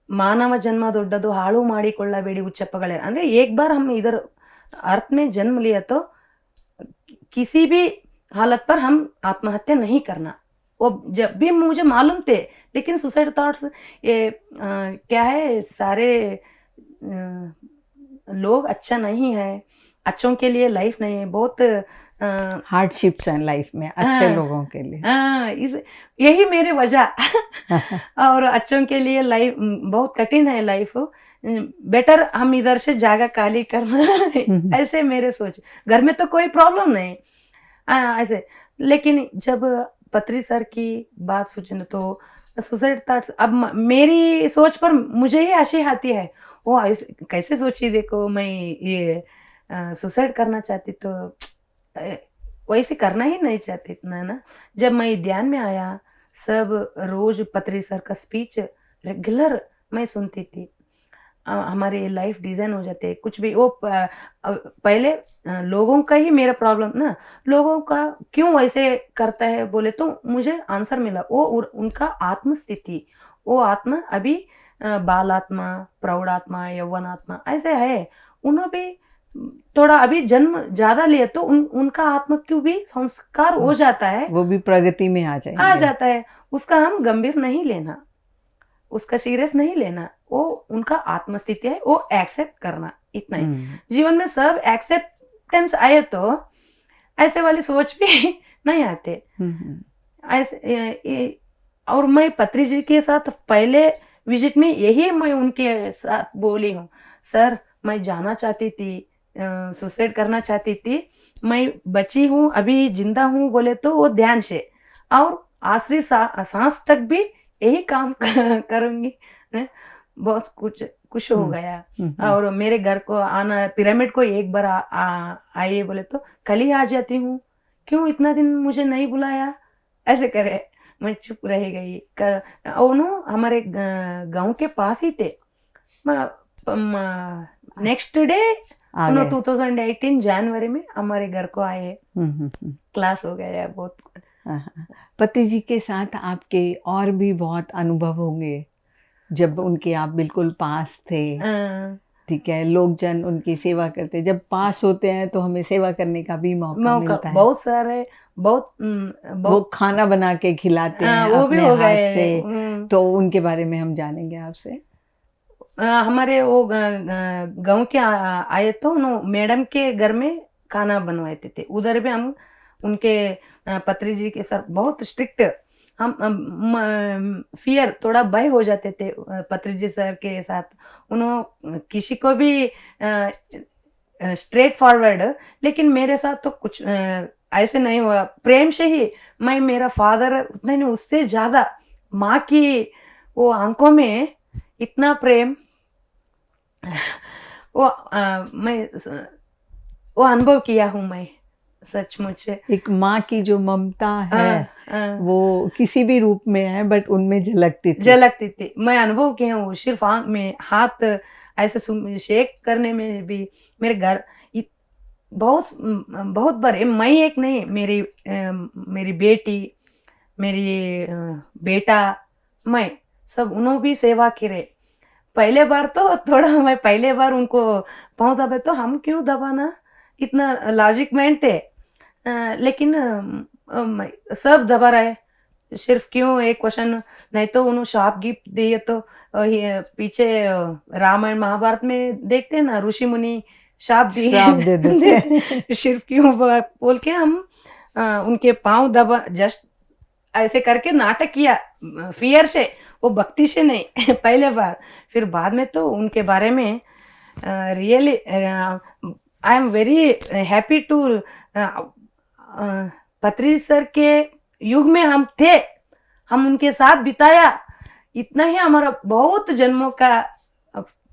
ಮಾನವ ಜನ್ಮ ದೊಡ್ಡದು ಹಾಳು ಮಾಡಿಕೊಳ್ಳಬೇಡಿ ಉಚ್ಚಪ್ಪಗಳೇ, ಅಂದ್ರೆ एक बार हम इधर अर्थ में जन्म लिया तो किसी भी हालत पर हम आत्महत्या नहीं करना। वो जब भी मुझे मालूम थे, लेकिन सुसाइड थॉट्स ये क्या है, सारे लोग अच्छा नहीं है, अच्छों के लिए लाइफ नहीं है, बहुत हार्डशिप्स हैं लाइफ में अच्छे लोगों के लिए। यही मेरे वजह और अच्छों के लिए लाइफ बहुत कठिन है लाइफ, बेटर हम इधर से जगह खाली करना ऐसे मेरे सोच। घर में तो कोई प्रॉब्लम नहीं ऐसे, लेकिन जब पत्री सर की बात सोचे तो सुसाइड थॉट्स, अब मेरी सोच पर मुझे ही हंसी आती है। वो कैसे सोची, देखो मैं ये सुसाइड करना चाहती तो वैसे करना ही नहीं चाहती इतना ना। जब मैं ध्यान में आया, सब रोज पत्री सर का स्पीच रेगुलर मैं सुनती थी, हमारे लाइफ डिजाइन हो जाते कुछ भी। वो पहले लोगों का ही मेरा प्रॉब्लम ना, लोगों का क्यों ऐसे करता है बोले तो मुझे आंसर मिला, वो उनका आत्म स्थिति, वो आत्मा अभी बालात्मा प्रौढ़ात्मा यौवनात्मा ऐसे है। उन्होंने भी थोड़ा अभी जन्म ज्यादा लिया तो उनका आत्मा क्यों भी संस्कार हो जाता है, वो भी प्रगति में आ जाता है। उसका हम गंभीर नहीं लेना, उसका सीरियस नहीं लेना, वो उनका आत्मस्थिति है, वो एक्सेप्ट करना, इतना ही। जीवन में सब एक्सेप्टेंस आए तो ऐसे वाली सोच भी नहीं आते ऐसे। और मैं पत्री जी के साथ पहले विजिट में यही मैं उनके साथ बोली हूँ, सर मैं जाना चाहती थी, सुसाइड करना चाहती थी, मैं बची हूँ अभी जिंदा हूँ बोले तो वो ध्यान से, और आखिरी सांस तक भी यही काम करूंगी। बहुत खुश हो गया। और मेरे घर को आना, पिरामिड को एक बार आइए बोले तो कल ही आ जाती हूँ, क्यों इतना दिन मुझे नहीं बुलाया, ऐसे करे। मैं चुप रह गई। हमारे गांव के पास ही थे। नेक्स्ट डे आ उन्होंने गए। 2018 जनवरी में हमारे घर को आए। क्लास हो गया बहुत। पति जी के साथ आपके और भी बहुत अनुभव होंगे जब उनके आप बिल्कुल पास थे, ठीक है, लोग जन उनकी सेवा करते, जब पास होते हैं तो हमें सेवा करने का भी मौका मिलता है। बहुत सारे, बहुत वो खाना बना के खिलाते हैं वो भी अपने हो हाथ गए। से, तो उनके बारे में हम जानेंगे आपसे। हमारे वो गांव के आए तो मैडम के घर में खाना बनवाए थे। उधर भी हम उनके पत्री जी के सर बहुत स्ट्रिक्ट, हम फियर, थोड़ा भय हो जाते थे पत्री जी सर के साथ। उन्होंने किसी को भी स्ट्रेट फॉरवर्ड, लेकिन मेरे साथ तो कुछ ऐसे नहीं हुआ। प्रेम से ही मैं, मेरा फादर उतना नहीं, उससे ज्यादा माँ की वो आंखों में इतना प्रेम, मैं वो अनुभव किया हूँ मैं सचमुच। एक माँ की जो ममता है वो किसी भी रूप में है, बट उनमें झलकती थी। मैं अनुभव किया हूँ। सिर्फ आँख में हाथ ऐसे शेक करने में भी। मेरे घर बहुत बहुत बड़े, मैं एक नहीं, मेरी बेटी, मेरी बेटा, मैं सब उन्होंने भी सेवा की रहे। पहले बार तो थोड़ा, मैं पहले बार उनको पाँव दबे तो हम क्यों दबाना, इतना लॉजिक माइंड थे। लेकिन सब दबा रहे, सिर्फ क्यों एक क्वेश्चन। नहीं तो उन्होंने शाप गिफ्ट दिए तो पीछे रामायण महाभारत में देखते हैं ना, ऋषि मुनि शाप दे देते। सिर्फ क्यों बोल के हम उनके पाँव दबा, जस्ट ऐसे करके नाटक किया, फियर से, वो भक्ति से नहीं। पहले बार। फिर बाद में तो उनके बारे में really I am very happy to, Patri sir के युग में हम थे, हम उनके साथ बिताया, इतना ही हमारा बहुत जन्मों का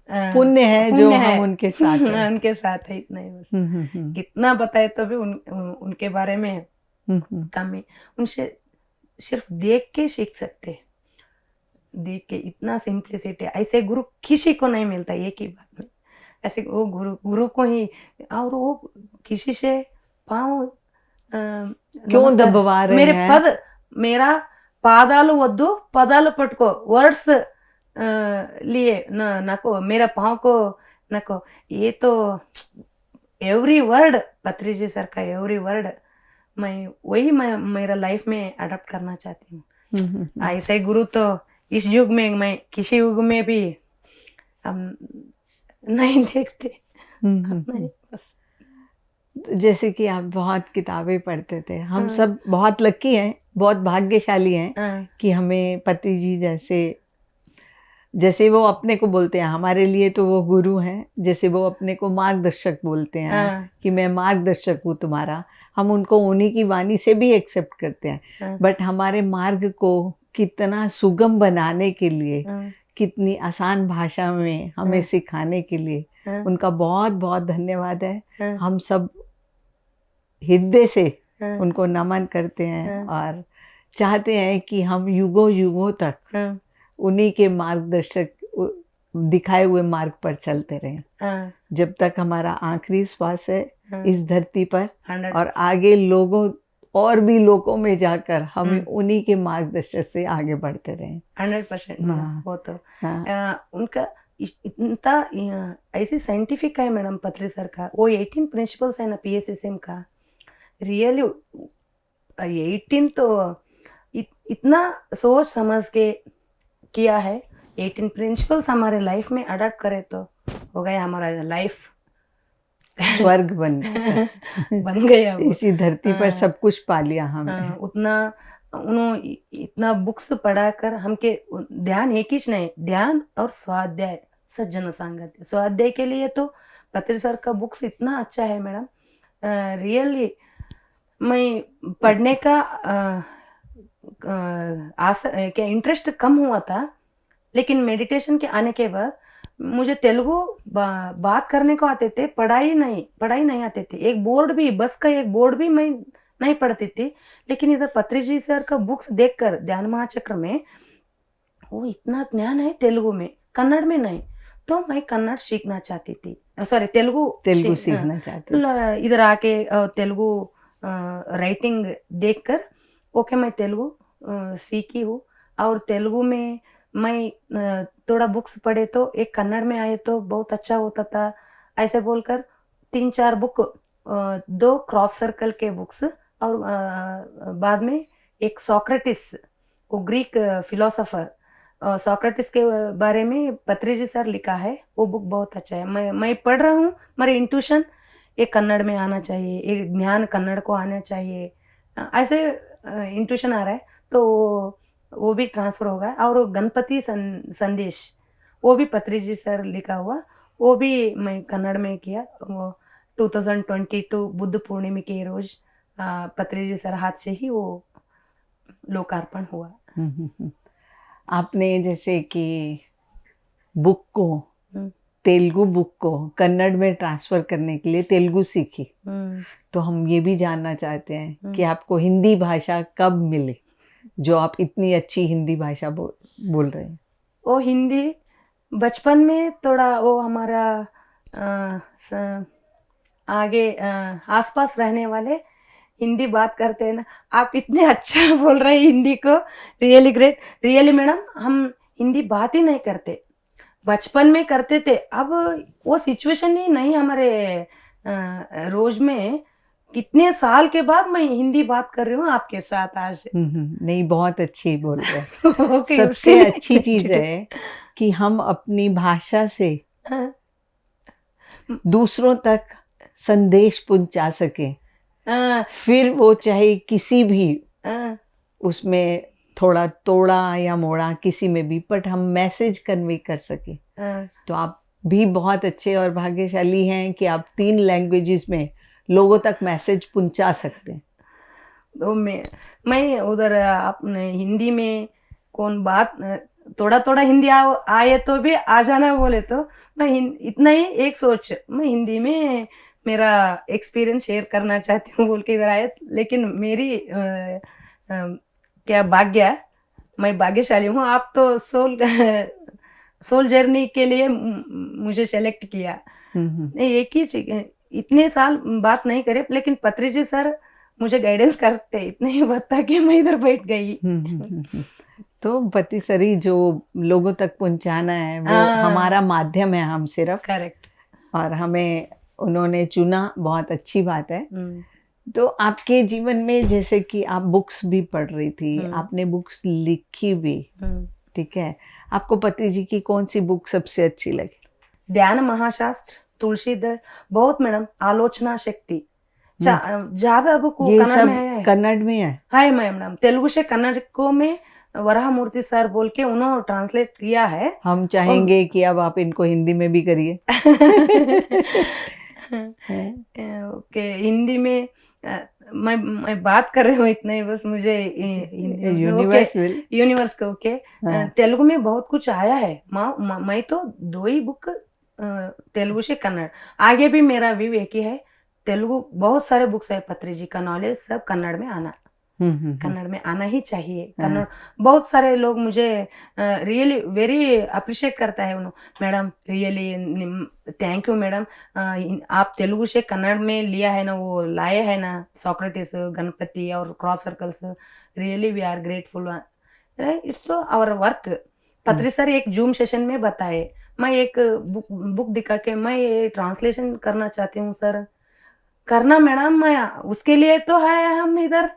पुण्य है जो हम उनके साथ हैं। उनके साथ है, इतना ही बस। कितना बताए तो भी उनके बारे में कम ही। उनसे सिर्फ देख के सीख सकते, देख के, इतना सिंप्लिसिटी। ऐसे गुरु किसी को नहीं मिलता, एक ही बात में। ऐसे वो गुरु को ही, और वो किसी से पाँव क्यों दबवा रहे मेरे हैं? पद, मेरा పాదాలు వద్దు పదాలు పట్టుకో, वर्ड्स लिए नको, मेरा पाँव को नको। ये तो एवरी वर्ड, पत्री जी सर का एवरी वर्ड मैं मेरा लाइफ में अडॉप्ट करना चाहती हूँ। ऐसे गुरु तो इस युग में, मैं किसी युग में भी हम नहीं देखते। नहीं, बस। जैसे कि आप बहुत किताबें पढ़ते थे, हम सब बहुत लकी हैं, बहुत भाग्यशाली हैं कि हमें पति जी जैसे वो अपने को बोलते हैं, हमारे लिए तो वो गुरु हैं, जैसे वो अपने को मार्गदर्शक बोलते हैं कि मैं मार्गदर्शक हूँ तुम्हारा। हम उनको उन्हीं की वाणी से भी एक्सेप्ट करते हैं, बट हमारे मार्ग को कितना सुगम बनाने के लिए, कितनी आसान भाषा में हमें सिखाने के लिए उनका बहुत बहुत धन्यवाद है। हम सब हृदय से उनको नमन करते हैं और चाहते हैं कि हम युगों युगों तक उन्हीं के मार्गदर्शक दिखाए हुए मार्ग पर चलते रहें, जब तक हमारा आखिरी श्वास है इस धरती पर। और आगे और भी लोगों में जाकर हम उन्हीं के मार्गदर्शन से आगे बढ़ते रहें। 100% वो तो उनका इतना ऐसी साइंटिफिक है मैडम पत्री सर का। वो 18 प्रिंसिपल्स है ना PSSM का, रियली 18 तो इतना सोच समझ के किया है। 18 प्रिंसिपल्स हमारे लाइफ में अडॉप्ट करे तो हो गया हमारा लाइफ स्वर्ग बन गया। इसी धरती पर सब कुछ पा लिया हमने। उतना उन्होंने इतना बुक्स पढ़ाकर हमके ध्यान एक ही नहीं, ध्यान और स्वाध्याय, सज्जन संगत। स्वाध्याय के लिए तो पत्री सर का बुक्स इतना अच्छा है मैडम। रियली मैं पढ़ने का आशा क्या इंटरेस्ट कम हुआ था, लेकिन मेडिटेशन के आने के बाद मुझे तेलुगु बात करने को आते थे, पढ़ाई नहीं आते थे। एक बोर्ड भी, बस का एक बोर्ड भी मैं नहीं पढ़ती थी। लेकिन इधर पत्रिजी सर का बुक्स देखकर ध्यान महाचक्र में वो इतना ज्ञान है तेलुगु में, कन्नड़ में नहीं। तो मैं कन्नड़ सीखना चाहती थी, सॉरी तेलुगु सीखना चाहते थे। इधर आके तेलुगु राइटिंग देखकर ओके मैं तेलुगु सीखी हूँ। और तेलुगु में मैं थोड़ा बुक्स पढ़े तो एक कन्नड़ में आए तो बहुत अच्छा होता था, ऐसे बोलकर 3-4 बुक, 2 क्रॉप सर्कल के बुक्स और बाद में एक सोक्रेटिस, वो ग्रीक फिलोसोफर, सोक्रेटिस के बारे में पत्रिजी सर लिखा है, वो बुक बहुत अच्छा है। मैं पढ़ रहा हूँ, मेरे इंट्यूशन एक कन्नड़ में आना चाहिए, एक ज्ञान कन्नड़ को आना चाहिए, ऐसे इंट्यूशन आ रहा है। तो वो भी ट्रांसफ़र होगा। और गणपति संदेश, वो भी पत्रिजी सर लिखा हुआ, वो भी मैं कन्नड़ में किया। वो 2022 बुद्ध पूर्णिमा के रोज पत्रिजी सर हाथ से ही वो लोकार्पण हुआ। आपने जैसे कि बुक को, तेलुगु बुक को कन्नड़ में ट्रांसफर करने के लिए तेलुगु सीखी, तो हम ये भी जानना चाहते हैं कि आपको हिंदी भाषा कब मिली, जो आप इतनी अच्छी हिंदी भाषा बोल रहे हैं? वो हिंदी बचपन में थोड़ा वो हमारा आगे आसपास रहने वाले हिंदी बात करते हैं ना, आप इतने अच्छा बोल रहे हैं हिंदी को, रियली ग्रेट। रियली मैडम, हम हिंदी बात ही नहीं करते, बचपन में करते थे, अब वो सिचुएशन ही नहीं हमारे रोज में। कितने साल के बाद मैं हिंदी बात कर रही हूँ आपके साथ आज। नहीं, बहुत अच्छी बोल रहे हैं। सबसे अच्छी चीज है कि हम अपनी भाषा से दूसरों तक संदेश पहुंचा सके, फिर वो चाहे किसी भी उसमें थोड़ा तोड़ा या मोड़ा किसी में भी, बट हम मैसेज कन्वे कर सके। तो आप भी बहुत अच्छे और भाग्यशाली हैं कि आप 3 लैंग्वेजेस में लोगों तक मैसेज पहुंचा सकते हैं। तो मैं उधर अपने हिंदी में कौन बात थोड़ा थोड़ा हिंदी आए तो भी आ जाना बोले तो मैं इतना ही एक सोच, मैं हिंदी में मेरा एक्सपीरियंस शेयर करना चाहती हूँ बोल के इधर आए। लेकिन मेरी क्या भाग्य, मैं भाग्यशाली हूँ। आप तो सोल जर्नी के लिए मुझे सेलेक्ट किया। एक ही इतने साल बात नहीं करे, लेकिन पत्रिजी सर मुझे गाइडेंस करते, इतने ही बता के मैं इधर बैठ गई। तो पति सरी जो लोगों तक पहुंचाना है वो हमारा माध्यम है, हम सिर्फ। करेक्ट। और हमें उन्होंने चुना, बहुत अच्छी बात है। तो आपके जीवन में जैसे कि आप बुक्स भी पढ़ रही थी, आपने बुक्स लिखी भी, ठीक है, आपको पति जी की कौन सी बुक सबसे अच्छी लगी? ध्यान महाशास्त्र, तुलसीधर, बहुत मैडम, आलोचना शक्ति, ज्यादा बुक कन्नड़ में है। कन्नड़ में है? हाय मैडम, तेलुगु से कन्नड़ को में वराह मूर्ति सर बोल के उन्होंने ट्रांसलेट किया है। हम चाहेंगे कि अब आप इनको हिंदी में भी करिए। ओके, हिंदी में मैं बात कर रही हूँ इतना ही, बस मुझे यूनिवर्स को ओके। तेलुगु में बहुत कुछ आया है, मैं तो 2 ही बुक तेलुगु से कन्नड़, आगे भी मेरा व्यू एक ही है। तेलुगु बहुत सारे बुक्स है, पत्रिजी का नॉलेज सब कन्नड़ में आना, कन्नड़ में आना ही चाहिए। कन्नड़ बहुत सारे लोग मुझे रियली वेरी अप्रिशिएट करता है उन्होंने, madam really thank you madam, आप तेलुगु से कन्नड़ में लिया है ना, वो लाए है ना सोक्रेटिस, गणपति और crop circles, really we are grateful, it's तो आवर वर्क। पत्री सर एक जूम सेशन में बताए, मैं एक बुक दिखा के मैं ये ट्रांसलेशन करना चाहती हूँ सर, करना मैडम, मैं उसके लिए तो है हम इधर।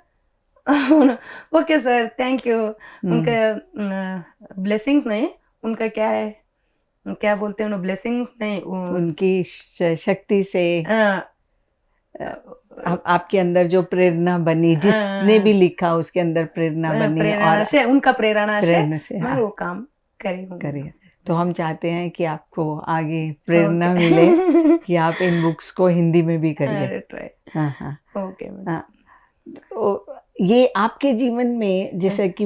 Okay sir, thank you. उनका ब्लेसिंग्स नहीं, उनका क्या है, क्या बोलते हैं उन्हें, ब्लेसिंग्स नहीं, उनकी शक्ति से आपके अंदर जो प्रेरणा बनी, जिसने भी लिखा उसके अंदर प्रेरणा बनी, और से उनका प्रेरणा से मैं वो काम करिए। तो हम चाहते हैं कि आपको आगे प्रेरणा मिले कि आप इन बुक्स को हिंदी में भी करिए। हाँ। ओके। तो ये आपके जीवन में जैसे कि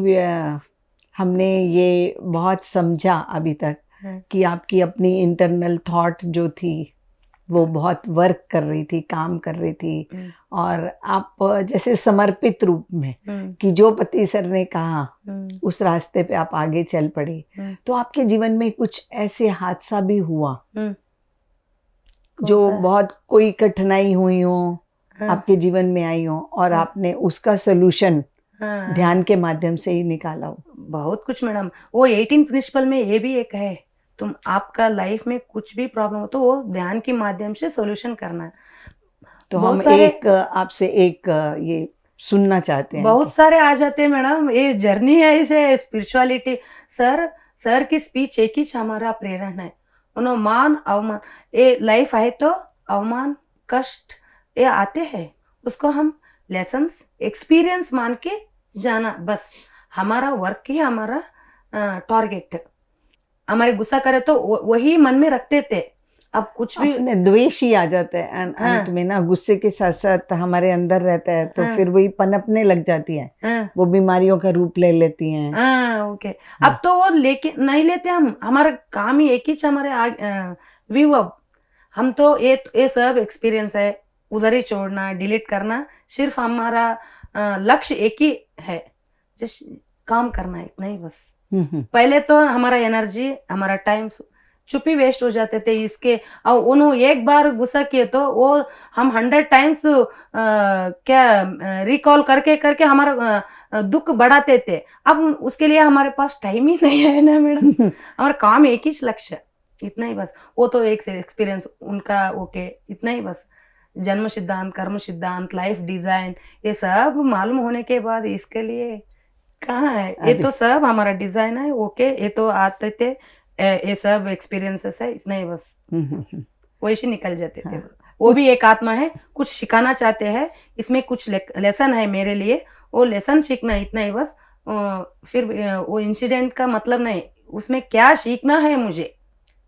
हमने ये बहुत समझा अभी तक हाँ। कि आपकी अपनी इंटरनल थॉट जो थी वो बहुत वर्क कर रही थी, काम कर रही थी, और आप जैसे समर्पित रूप में कि जो पति सर ने कहा उस रास्ते पे आप आगे चल पड़े। तो आपके जीवन में कुछ ऐसे हादसा भी हुआ जो बहुत कोई कठिनाई हुई हो, आपके जीवन में आई हो, और आपने उसका सोल्यूशन ध्यान के माध्यम से ही निकाला हो? बहुत कुछ मैडम। वो 18 प्रिंसिपल में ये भी एक है, तुम आपका लाइफ में कुछ भी प्रॉब्लम हो तो वो ध्यान के माध्यम से सॉल्यूशन करना है। तो हम एक आपसे एक ये सुनना चाहते हैं। बहुत सारे आ जाते हैं मैडम, ये जर्नी है इसे स्पिरिचुअलिटी। सर की स्पीच एक ही हमारा प्रेरणा है। उन्होंने मान अवमान, ये लाइफ है तो अवमान कष्ट ये आते हैं, उसको हम लेसन्स एक्सपीरियंस मान के जाना, बस हमारा वर्क ही हमारा टारगेट है। हमारे गुस्सा करे तो वही मन में रखते थे, अब कुछ भी अपने द्वेष ही आ जाता है अंत में ना, गुस्से के साथ साथ हमारे अंदर रहता है तो फिर वही पनपने लग जाती है, वो बीमारियों का रूप ले लेती हैं। ओके। अब तो वो लेके नहीं लेते हम, हमारा काम ही एक ही हमारे व्यू। अब हम तो ये सब एक्सपीरियंस है, उधर ही छोड़ना डिलीट करना, सिर्फ हमारा लक्ष्य एक ही है, जस्ट काम करना है, इतना ही बस। पहले तो हमारा एनर्जी हमारा टाइम चुप ही वेस्ट हो जाते थे इसके, और उन्होंने एक बार गुस्सा किए तो वो हम 100 टाइम्स क्या रिकॉल करके करके हमारा दुख बढ़ाते थे। अब उसके लिए हमारे पास टाइम ही नहीं है ना मैडम। हमारा काम एक ही लक्ष्य, इतना ही बस। वो तो एक एक्सपीरियंस उनका, ओके, इतना ही बस। जन्म सिद्धांत, कर्म सिद्धांत, लाइफ डिजाइन, ये सब मालूम होने के बाद इसके लिए कहाँ है, ये तो सब हमारा डिजाइन है, ओके, ये तो आते थे, ये सब एक्सपीरियंसेस है, इतना ही बस। वैसे निकल जाते थे। वो भी एक आत्मा है, कुछ सिखाना चाहते हैं, इसमें कुछ लेसन है मेरे लिए, वो लेसन सीखना, इतना ही बस। फिर वो इंसिडेंट का मतलब नहीं, उसमें क्या सीखना है मुझे,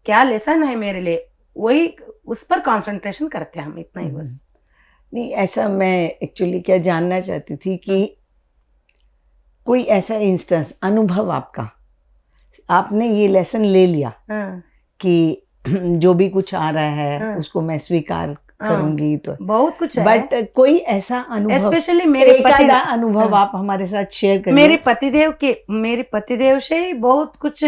क्या लेसन है मेरे लिए, वही उस पर कंसंट्रेशन करते हैं हम, इतना ही बस। नहीं, ऐसा मैं एक्चुअली क्या जानना चाहती थी कि कोई ऐसा इंस्टेंस, अनुभव आपका, आपने ये लेसन ले लिया कि जो भी कुछ आ रहा है उसको मैं स्वीकार करूंगी, तो बहुत कुछ है, बट कोई ऐसा अनुभव, स्पेशली मेरे अनुभव आप हमारे साथ शेयर करिए। मेरे पतिदेव से ही बहुत कुछ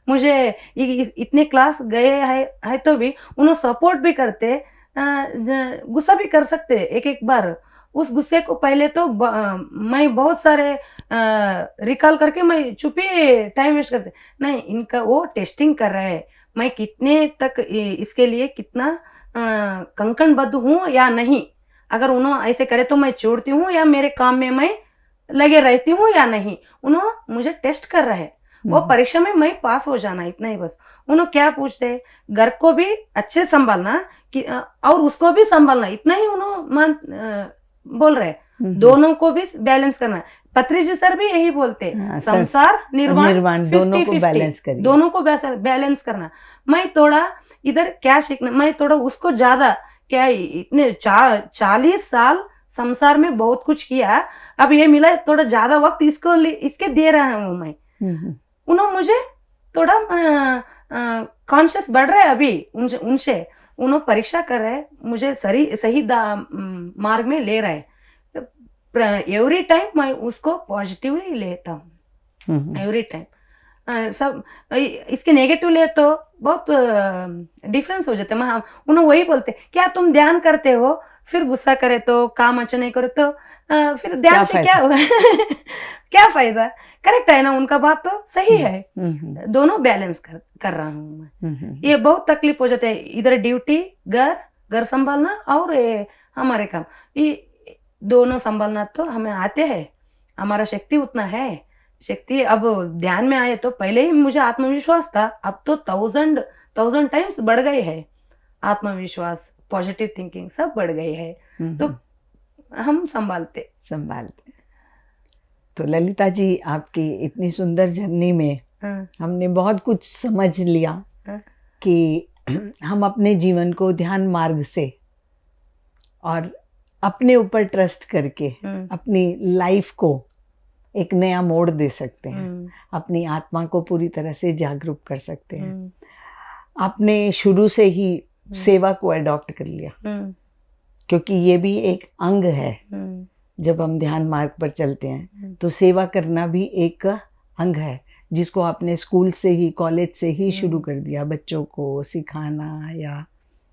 मुझे, इतने क्लास गए है तो भी उन्होंने सपोर्ट भी करते, गुस्सा भी कर सकते एक एक बार। उस गुस्से को पहले तो मैं बहुत सारे रिकॉल करके मैं चुपी टाइम वेस्ट करते, नहीं, इनका वो टेस्टिंग कर रहा है, मैं कितने तक इसके लिए कितना कंकणबद्ध हूँ या नहीं। अगर उन्होंने ऐसे करे तो मैं छोड़ती हूँ या मेरे काम में मैं लगे रहती हूँ या नहीं, उन्होंने मुझे टेस्ट कर रहा है। वो परीक्षा में मैं पास हो जाना, इतना ही बस। उन्होंने क्या पूछते, घर को भी अच्छे संभालना कि और उसको भी संभालना, इतना ही उन्होंने बोल रहे, दोनों को भी बैलेंस करना। पत्री जी सर भी यही बोलते, संसार निर्वाण दोनों को बैलेंस करिए, दोनों को बैलेंस करना। मैं थोड़ा इधर क्या सीखना, मैं थोड़ा उसको ज्यादा क्या, इतने 40 साल संसार में बहुत कुछ किया, अब ये मिला थोड़ा ज्यादा वक्त इसके दे रहा हूँ मैं। उन्होंने मुझे थोड़ा कॉन्शियस बढ़ रहा है अभी उनसे, उन्होंने परीक्षा कर रहे हैं, मुझे सही मार्ग में ले रहा है। एवरी टाइम मैं उसको पॉजिटिवली लेता हूँ, एवरी टाइम। सब इसके नेगेटिव ले तो बहुत डिफरेंस हो जाता है। उन्होंने वही बोलते, क्या तुम ध्यान करते हो, फिर गुस्सा करे तो, काम अच्छा नहीं करे तो फिर ध्यान से क्या होगा? क्या फायदा? करेक्ट है ना, उनका बात तो सही है। दोनों बैलेंस कर रहा हूँ मैं। ये बहुत तकलीफ हो जाता है, इधर ड्यूटी, घर संभालना और हमारे काम, ये दोनों संभालना तो हमें आते हैं, हमारा शक्ति उतना है। शक्ति अब ध्यान में आए तो पहले ही मुझे आत्मविश्वास था, अब तो 1000 टाइम्स बढ़ गए है आत्मविश्वास, पॉजिटिव थिंकिंग सब बढ़ गई है, तो हम संभालते। तो ललिता जी, आपकी इतनी सुंदर जर्नी में हमने बहुत कुछ समझ लिया कि हम अपने जीवन को ध्यान मार्ग से और अपने ऊपर ट्रस्ट करके अपनी लाइफ को एक नया मोड़ दे सकते हैं, अपनी आत्मा को पूरी तरह से जागरूक कर सकते हैं। आपने शुरू से ही सेवा को अडॉप्ट कर लिया, क्योंकि ये भी एक अंग है। जब हम ध्यान मार्ग पर चलते हैं तो सेवा करना भी एक अंग है, जिसको आपने स्कूल से ही, कॉलेज से ही शुरू कर दिया। बच्चों को सिखाना या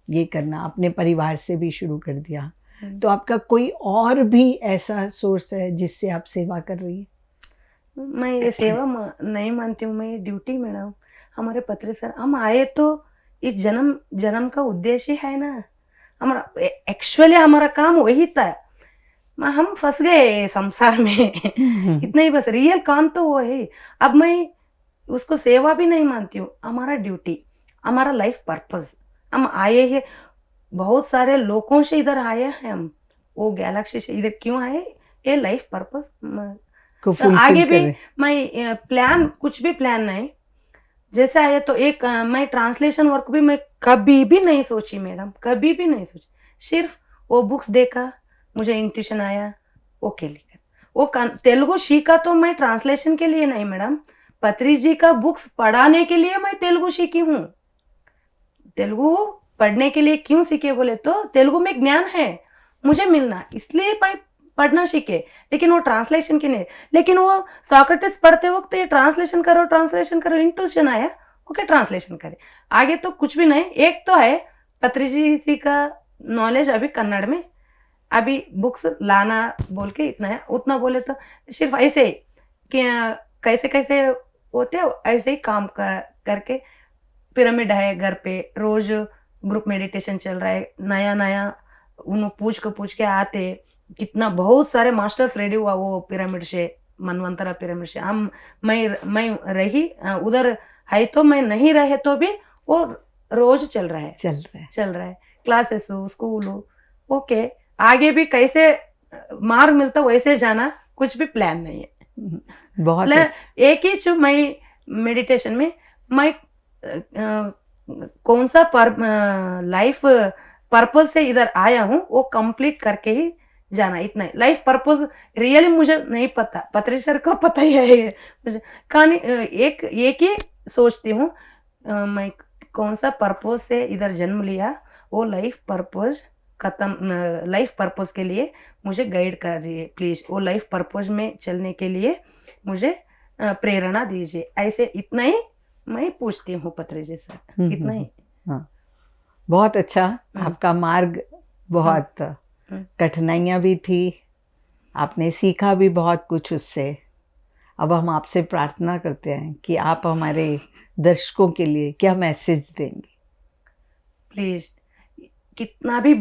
ये करना अपने परिवार से भी शुरू कर दिया। तो आपका कोई और भी ऐसा सोर्स है जिससे आप सेवा कर रही हैं? मैं ये सेवा नहीं मानती हूँ, मैं ये ड्यूटी मैडम। हमारे पत्री सर, हम आए तो इस जन्म का उद्देश्य है ना, हमारा एक्चुअली हमारा काम वही था। हम फंस गए संसार में इतना ही बस, रियल काम तो वो है। अब मैं उसको सेवा भी नहीं मानती हूँ, हमारा ड्यूटी, हमारा लाइफ पर्पस। हम आए हैं, बहुत सारे लोगों से इधर आए हैं, हम वो गैलेक्सी से इधर क्यों आए, ये लाइफ पर्पस को तो आगे fulfill भी करें। मैं प्लान, कुछ भी प्लान नहीं। जैसा है तो एक मैं ट्रांसलेशन वर्क भी मैं कभी भी नहीं सोची मैडम, कभी भी नहीं सोची। सिर्फ वो बुक्स देखा, मुझे इंट्यूशन आया, ओके लिखा। वो तेलुगु सीखा तो मैं ट्रांसलेशन के लिए नहीं मैडम, पत्री जी का बुक्स पढ़ाने के लिए मैं तेलुगु सीखी हूँ। तेलुगु पढ़ने के लिए क्यों सीखे बोले तो तेलुगु में ज्ञान है मुझे मिलना, इसलिए मैं पढ़ना सीखे। लेकिन वो ट्रांसलेशन के नहीं। लेकिन वो सॉक्रेटिस पढ़ते वक्त तो ये ट्रांसलेशन करो, इंट्यूशन आया, ओके ट्रांसलेशन करे, आगे तो कुछ भी नहीं। एक तो है पत्री जी का नॉलेज अभी कन्नड़ में, अभी बुक्स लाना बोल के इतना है, उतना बोले तो सिर्फ ऐसे ही कि कैसे कैसे होते ऐसे ही काम करके। पिरामिड है घर पे, रोज ग्रुप मेडिटेशन चल रहा है, नया नया उन्हें पूछ के आते। कितना बहुत सारे मास्टर्स रेडी हुआ वो पिरामिड से, मनवंतरा पिरामिड से। हम मैं रही उधर है तो मैं नहीं रहे तो भी वो रोज चल रहा है क्लासेस स्कूल। ओके, आगे भी कैसे मार्ग मिलता वैसे जाना, कुछ भी प्लान नहीं है। बहुत एक ही मैं मेडिटेशन में मैं कौन सा लाइफ पर्पस से इधर आया हूँ वो कंप्लीट करके ही जाना, इतना ही। लाइफ पर्पस रियली मुझे नहीं पता, पत्री सर को पता ही है मुझे। कहानी एक ही सोचती हूँ, मैं कौन सा पर्पस से इधर जन्म लिया, वो लाइफ पर्पस खत्म। लाइफ पर्पस के लिए मुझे गाइड कर रही है प्लीज, वो लाइफ पर्पस में चलने के लिए मुझे प्रेरणा दीजिए। ऐसे इतना ही मैं पूछती हूँ पत्री जी सर, इतना ही। हाँ, बहुत अच्छा। आपका मार्ग बहुत कठिनाइयाँ भी थी, आपने सीखा भी बहुत कुछ उससे। अब हम आपसे प्रार्थना करते हैं कि आप हमारे दर्शकों के लिए क्या मैसेज देंगे? प्लीज, कितना भी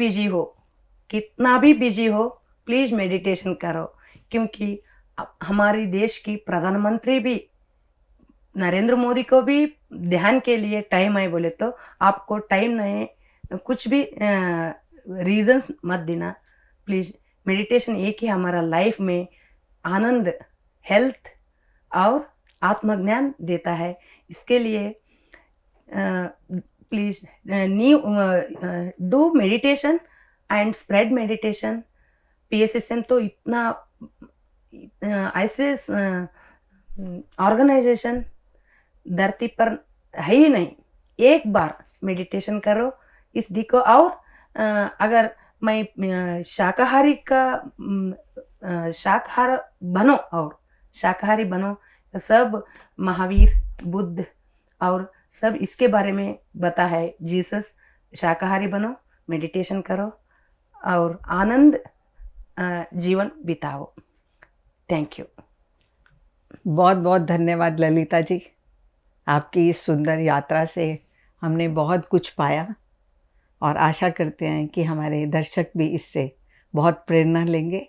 बिजी हो प्लीज मेडिटेशन करो, क्योंकि हमारी देश की प्रधानमंत्री भी, नरेंद्र मोदी को भी ध्यान के लिए टाइम आए बोले तो आपको टाइम नहीं, कुछ भी रीजंस मत देना प्लीज। मेडिटेशन एक ही हमारा लाइफ में आनंद, हेल्थ और आत्मज्ञान देता है। इसके लिए please do meditation and spread meditation. PSSM तो इतना ऐसे ऑर्गेनाइजेशन धरती पर है ही नहीं। एक बार मेडिटेशन करो इस दिखो। और अगर मैं शाकाहारी बनो, सब महावीर, बुद्ध और सब इसके बारे में बता है। जीसस, शाकाहारी बनो, मेडिटेशन करो और आनंद जीवन बिताओ। Thank you. बहुत बहुत धन्यवाद ललिता जी। आपकी इस सुंदर यात्रा से हमने बहुत कुछ पाया और आशा करते हैं कि हमारे दर्शक भी इससे बहुत प्रेरणा लेंगे।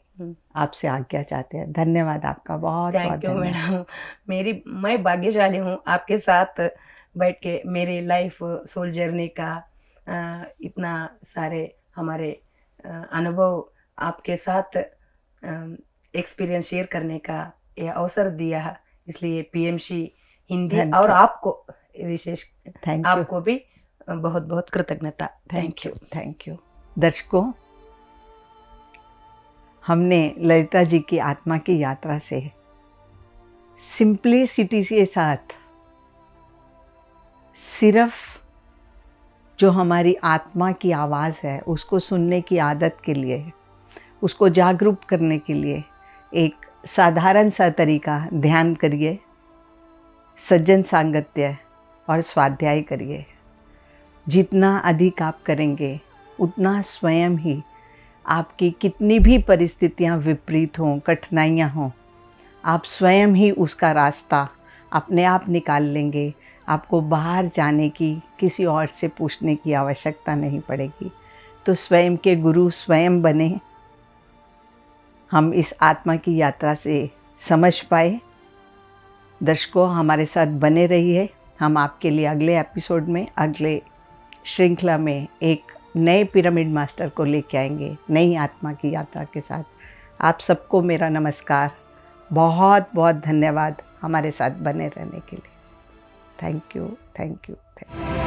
आपसे आज्ञा चाहते हैं। धन्यवाद आपका, बहुत बहुत थैंक यू धन्यवाद। मैडम। मैं भाग्यशाली हूँ आपके साथ बैठ के मेरी लाइफ सोल जर्नी का इतना सारे हमारे अनुभव आपके साथ एक्सपीरियंस शेयर करने का ये अवसर दिया। इसलिए PMC हिंदी और आपको विशेष आपको भी बहुत बहुत कृतज्ञता। Thank you. दर्शकों, हमने ललिता जी की आत्मा की यात्रा से सिंपलिसिटी के साथ सिर्फ जो हमारी आत्मा की आवाज़ है उसको सुनने की आदत के लिए, उसको जागरूक करने के लिए एक साधारण सा तरीका, ध्यान करिए, सज्जन सांगत्य और स्वाध्याय करिए। जितना अधिक आप करेंगे उतना स्वयं ही आपकी कितनी भी परिस्थितियां विपरीत हों, कठिनाइयां हों, आप स्वयं ही उसका रास्ता अपने आप निकाल लेंगे। आपको बाहर जाने की, किसी और से पूछने की आवश्यकता नहीं पड़ेगी। तो स्वयं के गुरु स्वयं बने, हम इस आत्मा की यात्रा से समझ पाए। दर्शकों, हमारे साथ बने रहिए। हम आपके लिए अगले एपिसोड में, अगले श्रृंखला में एक नए पिरामिड मास्टर को लेके आएंगे, नई आत्मा की यात्रा के साथ। आप सबको मेरा नमस्कार, बहुत बहुत धन्यवाद हमारे साथ बने रहने के लिए। Thank you, thank you, thank you.